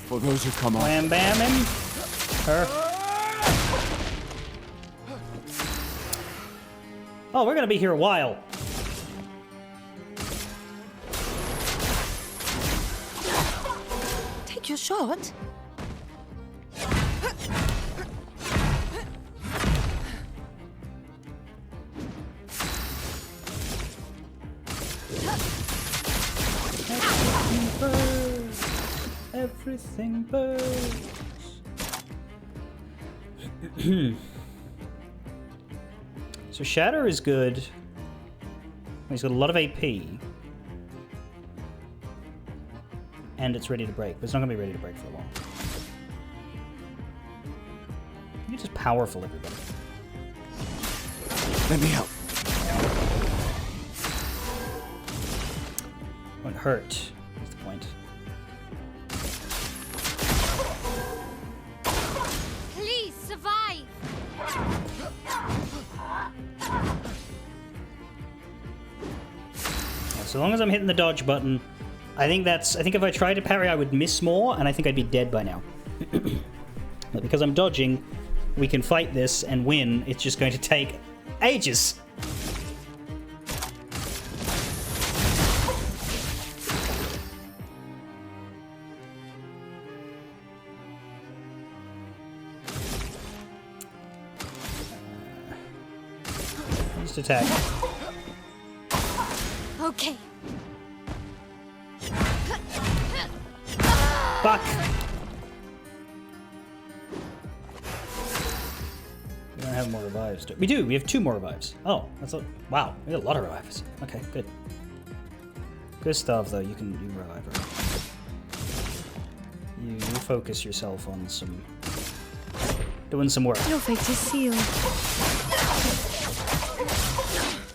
For those who come on. Wham bam him. Her. Oh, we're gonna be here a while. Take your shot. Everything burns. So Shatter is good. He's got a lot of AP. And it's ready to break, but it's not going to be ready to break for a while. You're just powerful, everybody. Let me help. Won't hurt, is the point. Please survive. So long as I'm hitting the dodge button, I think if I tried to parry, I would miss more, and I think I'd be dead by now. But because I'm dodging, we can fight this and win. It's just going to take ages. Just attack. Okay. Fuck! We don't have more revives. We do! We have 2 more revives. Oh, that's a... Wow, we got a lot of revives. Okay, good. Gustav, though, you can revive her. You focus yourself on doing some work. Your fate is sealed.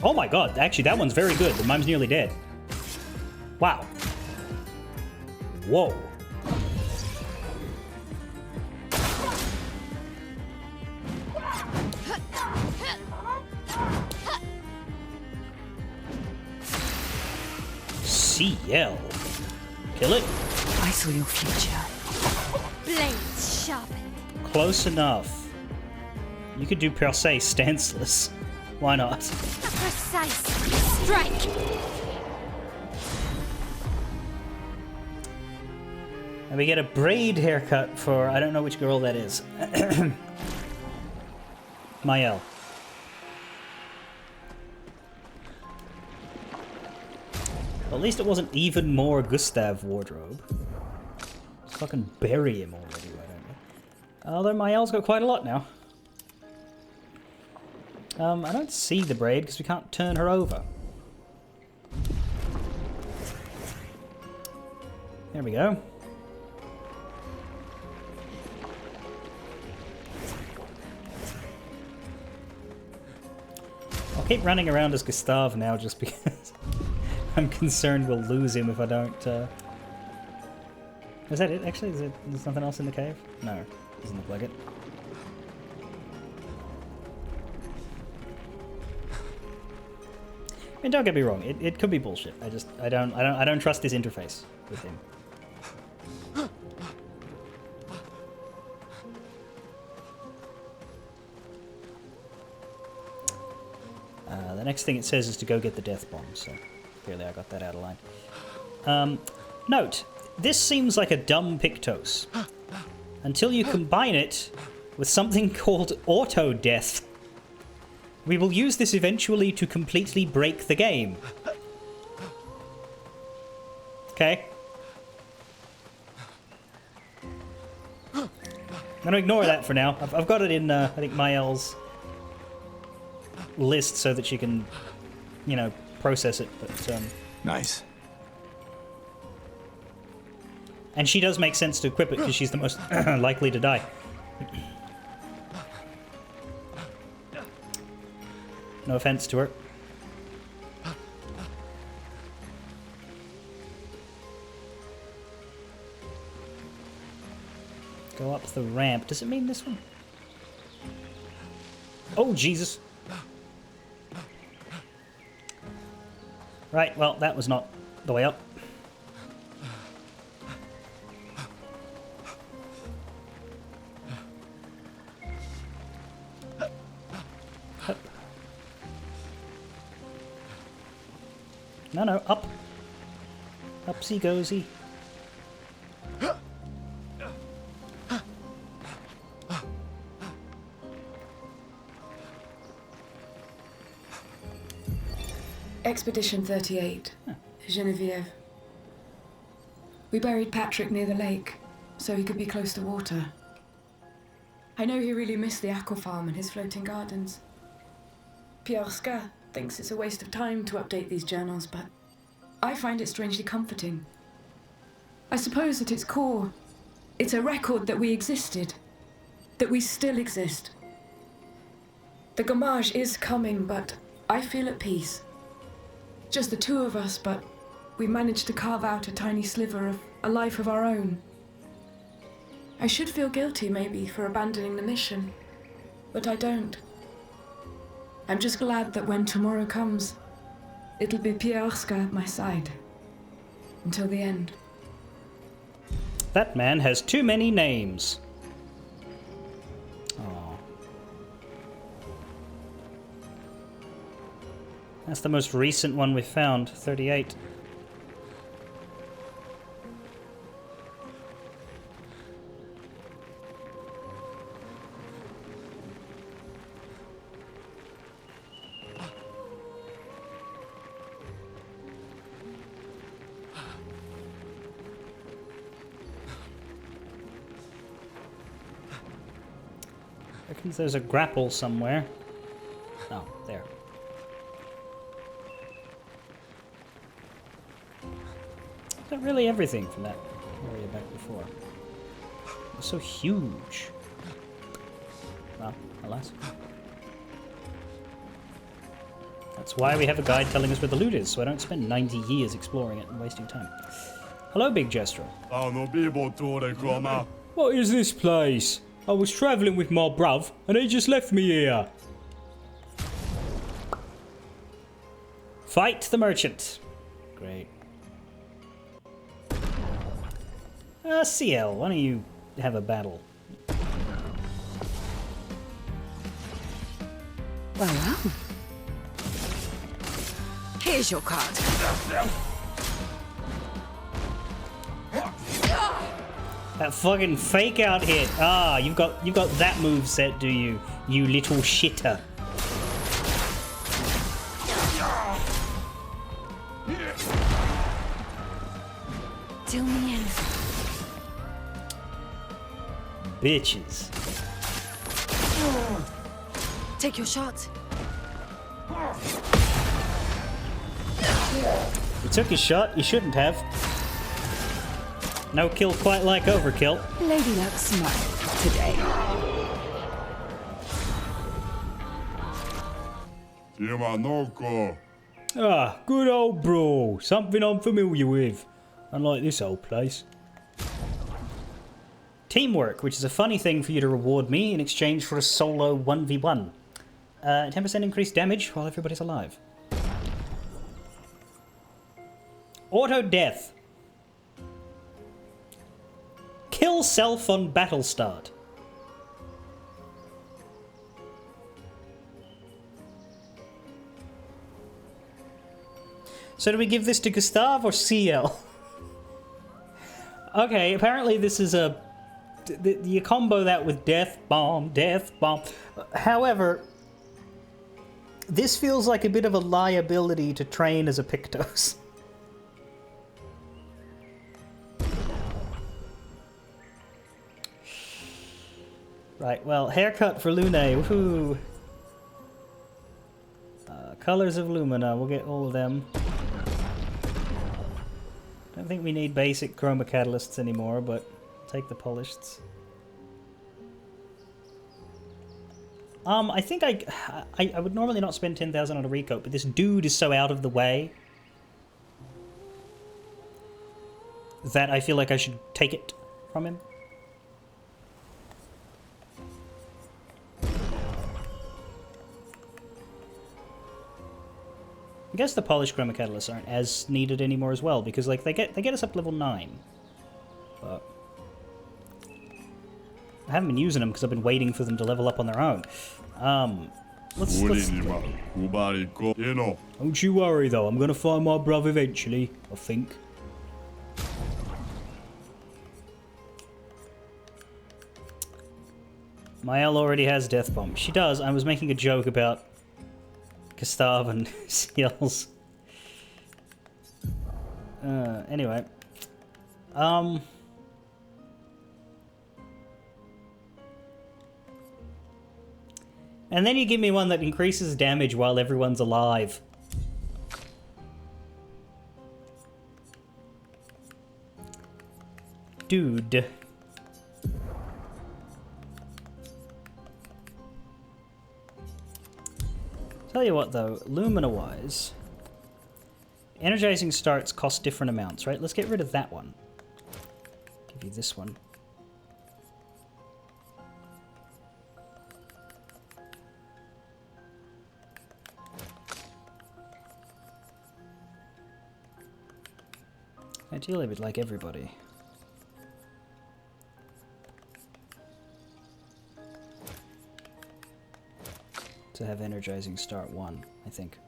Oh my god, actually, that one's very good. The mime's nearly dead. Wow. Whoa. CL. Kill it. I saw your future. Blades sharpened. Close enough. You could do per se stanceless. Why not? Precise strike. And we get a braid haircut for, I don't know which girl that is. Mael. At least it wasn't even more Gustav wardrobe. Let's fucking bury him already, why don't we? Although Mael's got quite a lot now. I don't see the braid because we can't turn her over. There we go. I'll keep running around as Gustav now just because I'm concerned we'll lose him if I don't... Is that it, actually? There's nothing else in the cave? No, doesn't look like it. And don't get me wrong, it could be bullshit. I don't trust this interface with him. The next thing it says is to go get the death bomb, so clearly I got that out of line. Note, this seems like a dumb Pictos. Until you combine it with something called auto-death. We will use this eventually to completely break the game. Okay. I'm gonna ignore that for now. I've got it in, I think, Mael's list so that she can, you know, process it, but, Nice. And she does make sense to equip it because she's the most likely to die. No offense to her. Go up the ramp. Does it mean this one? Oh, Jesus. Right, well, that was not the way up. No, no, up. Upsy goesy. Expedition 38, Geneviève. We buried Patrick near the lake, so he could be close to water. I know he really missed the aqua farm and his floating gardens. Obscur thinks it's a waste of time to update these journals, but I find it strangely comforting. I suppose at its core, it's a record that we existed, that we still exist. The Gommage is coming, but I feel at peace. Just the two of us, but we managed to carve out a tiny sliver of a life of our own. I should feel guilty, maybe, for abandoning the mission, but I don't. I'm just glad that when tomorrow comes, it'll be Obscur at my side. Until the end. That man has too many names. Oh. That's the most recent one we found, 38. Reckons there's a grapple somewhere. Oh, there. Is that really everything from that area back before? It was so huge. Well, alas. That's why we have a guide telling us where the loot is, so I don't spend 90 years exploring it and wasting time. Hello, Big Jester. What is this place? I was travelling with my bruv, and he just left me here. Fight the merchant. Great. CL, why don't you have a battle? Well. Here's your card. That fucking fake out hit. Ah, you've got that move set, do you? You little shitter. Till the end. Bitches. Take your shot. You took your shot, you shouldn't have. No kill quite like overkill. Lady Luck smile today. Ah, good old bro. Something I'm familiar with. Unlike this old place. Teamwork, which is a funny thing for you to reward me in exchange for a solo 1v1. 10% increased damage while everybody's alive. Auto death. Kill self on battle start. So do we give this to Gustav or CL? Okay, apparently this is a... You combo that with death bomb, death bomb. However, this feels like a bit of a liability to train as a Pictos. Right, well, haircut for Lune, woohoo! Colors of Lumina, we'll get all of them. Don't think we need basic chroma catalysts anymore, but take the polisheds. I think I would normally not spend 10,000 on a recoat, but this dude is so out of the way that I feel like I should take it from him. I guess the polished chroma catalysts aren't as needed anymore as well, because like they get us up to level 9. But I haven't been using them because I've been waiting for them to level up on their own. Let's don't you worry though, I'm gonna find my brother eventually, I think. Mael already has Death Bomb. She does. I was making a joke about Gustav and Seals. Anyway. And then you give me one that increases damage while everyone's alive. Dude. Tell you what though, Lumina-wise, energizing starts cost different amounts, right? Let's get rid of that one. Give you this one. Ideally, we'd like everybody. To have energizing start 1, I think.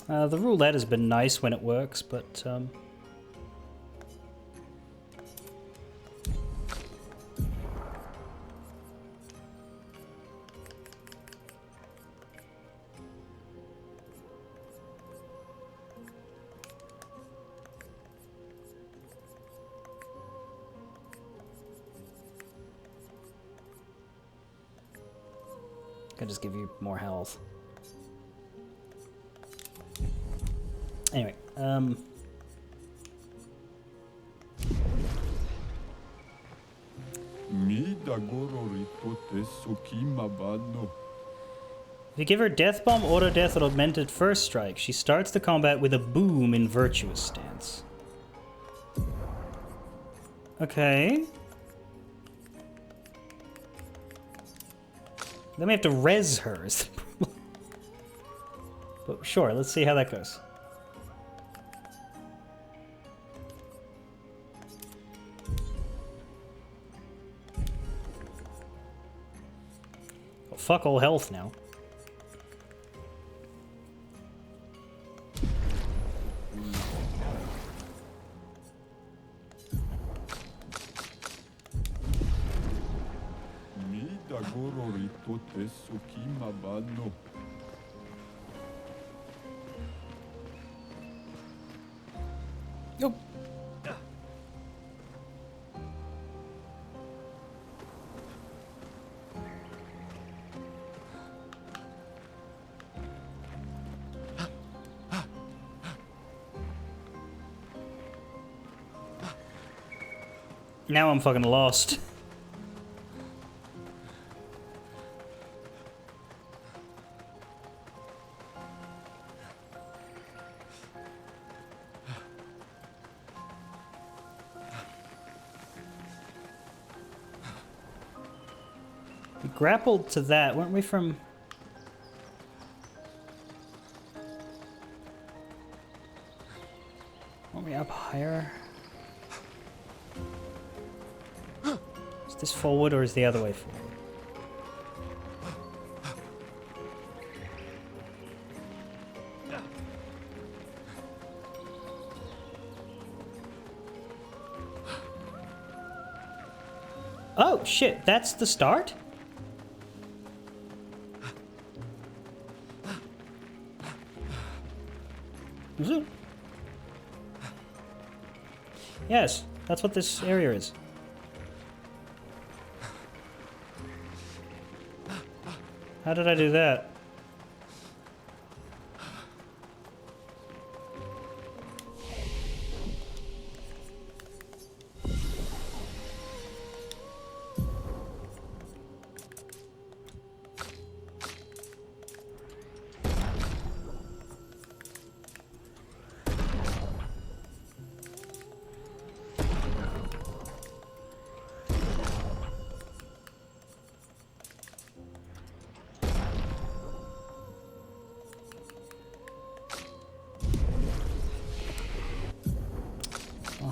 The roulette has been nice when it works, but can just give you more health. Anyway, if you give her Death Bomb, Auto Death, or Augmented First Strike, she starts the combat with a boom in Virtuous Stance. Okay. Then we have to res her. But sure, let's see how that goes. Well, fuck all health now. Nope. Now I'm fucking lost. grappled to that, weren't we from... Weren't we up higher? Is this forward or is the other way forward? Oh, shit, that's the start? Is it? Yes, that's what this area is. How did I do that?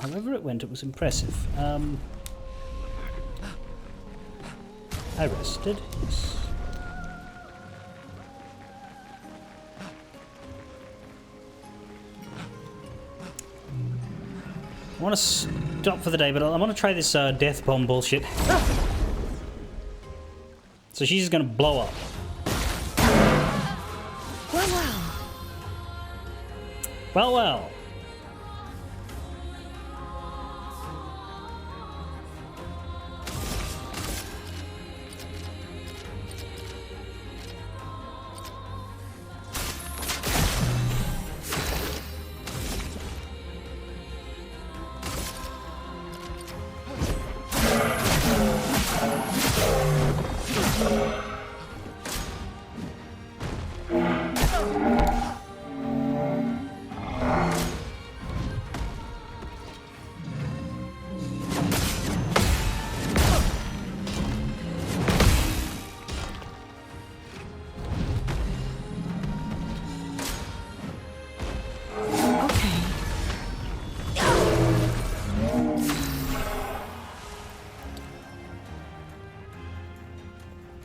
However it went, it was impressive. I rested. Yes. I want to stop for the day, but I want to try this death bomb bullshit. So she's just going to blow up. Well, well. Well, well.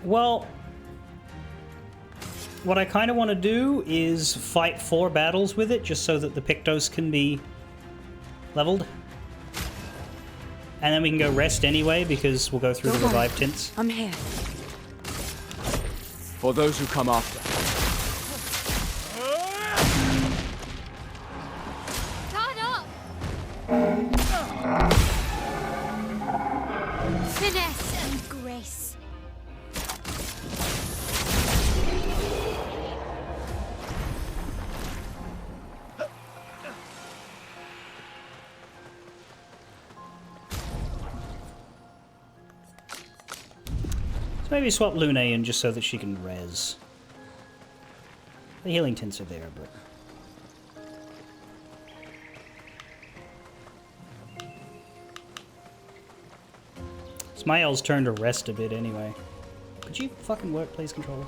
Well, what I kind of want to do is fight 4 battles with it, just so that the Pictos can be leveled. And then we can go rest anyway, because we'll go through the revive tints. I'm here. For those who come after. Start up! Finesse and grace. So maybe swap Lune in just so that she can res. The healing tints are there, but... Smile's turn to rest a bit anyway. Could you fucking work, please, controller?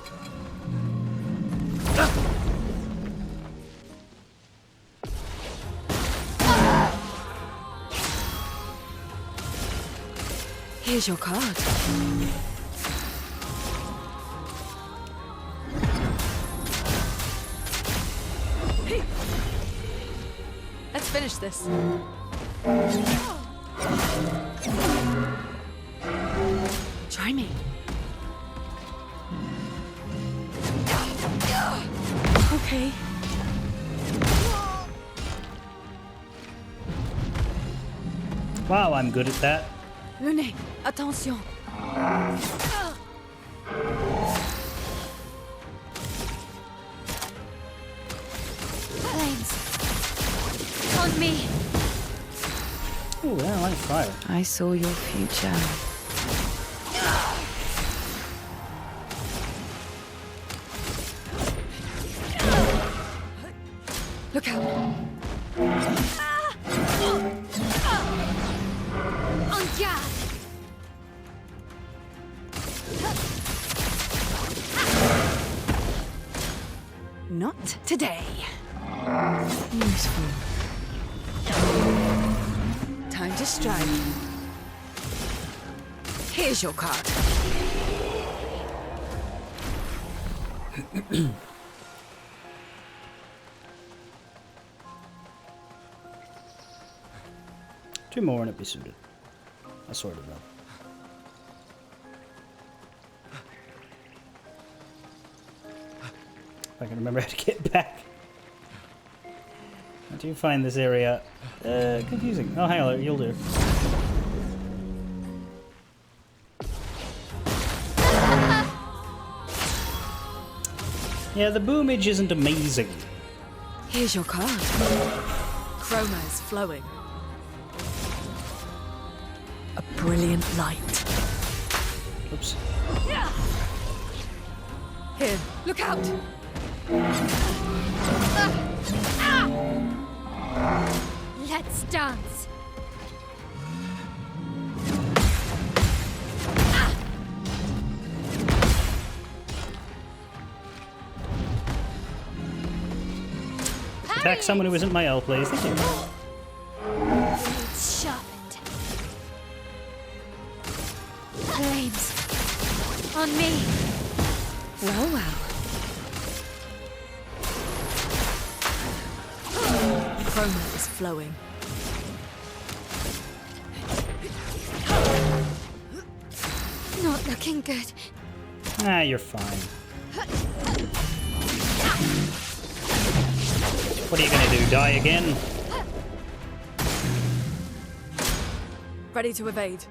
Here's your card. Hey. Let's finish this. Try me. Okay. Wow, I'm good at that. Lune, attention. Flames. On me. Ooh, I like fire. I saw your future. Look out. On guard. Not today. Useful. Time to strike. Here's your card. 2 more and it'd be suited. I sort of know. If I can remember how to get back. I do find this area confusing. Oh, hang on, you'll do. Yeah, the boomage isn't amazing. Here's your card. Chroma is flowing. A brilliant light. Oops. Here, look out! Let's dance. Attack someone who isn't my L, please. Thank you. It's sharpened. Flames. On me. Well, well. Chroma is flowing. Not looking good. Ah, you're fine. What are you gonna do, die again? Ready to evade.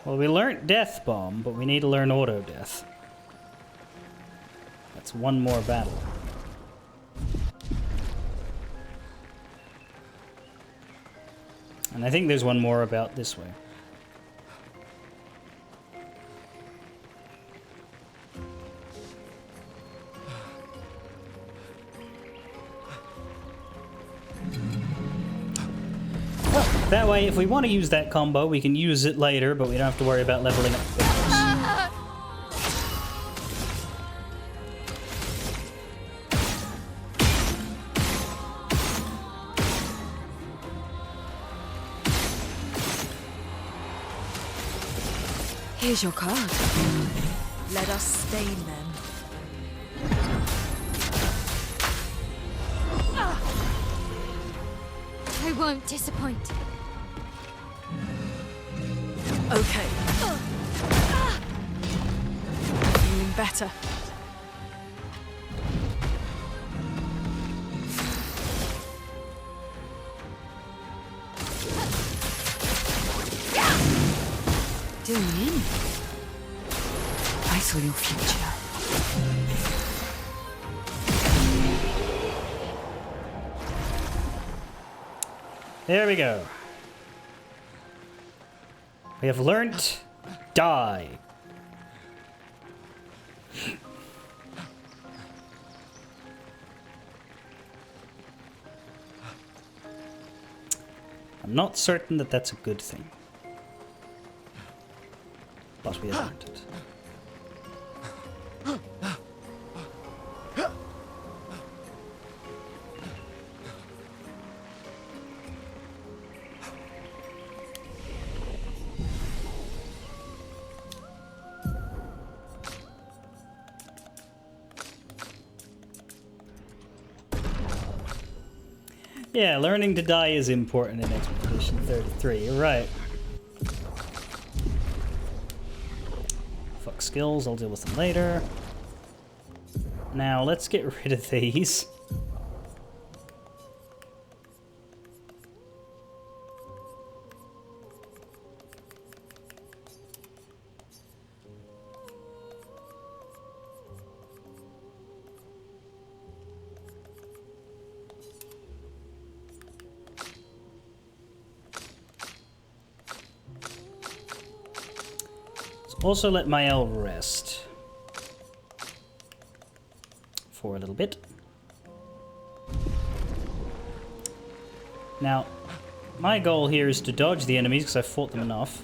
Well, we learnt Death Bomb, but we need to learn Auto Death. That's one more battle. And I think there's one more about this way. Well, that way, if we want to use that combo, we can use it later, but we don't have to worry about leveling up figures. Here's your card. Let us stain them. I won't disappoint. Okay. Feeling better. Doing in. I saw your future. There we go. We have learnt die. I'm not certain that that's a good thing. But we have learnt it. Yeah, learning to die is important in Expedition 33, you're right. Fuck skills, I'll deal with them later. Now, let's get rid of these. Also let my L rest. for a little bit. Now, my goal here is to dodge the enemies because I've fought them enough.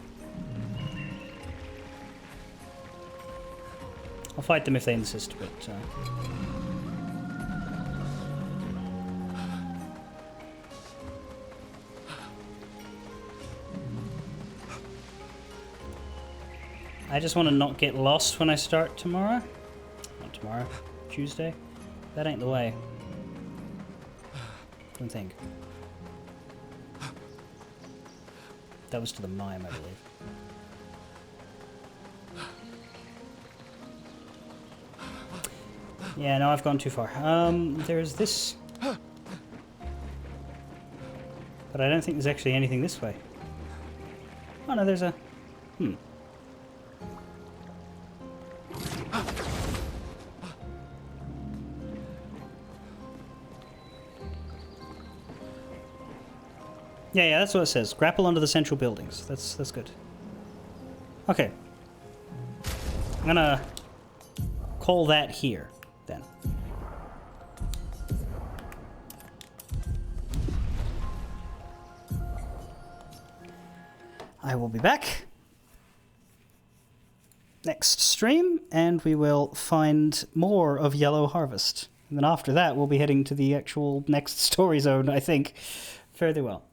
I'll fight them if they insist, but... I just want to not get lost when I start tomorrow. Not tomorrow, Tuesday. That ain't the way. Don't think. That was to the mime, I believe. Yeah, no, I've gone too far. There's this... But I don't think there's actually anything this way. Oh no, there's a... Yeah, that's what it says. Grapple onto the central buildings. That's good. Okay. I'm gonna call that here, then. I will be back next stream, and we will find more of Yellow Harvest. And then after that, we'll be heading to the actual next story zone, I think. Fare thee well.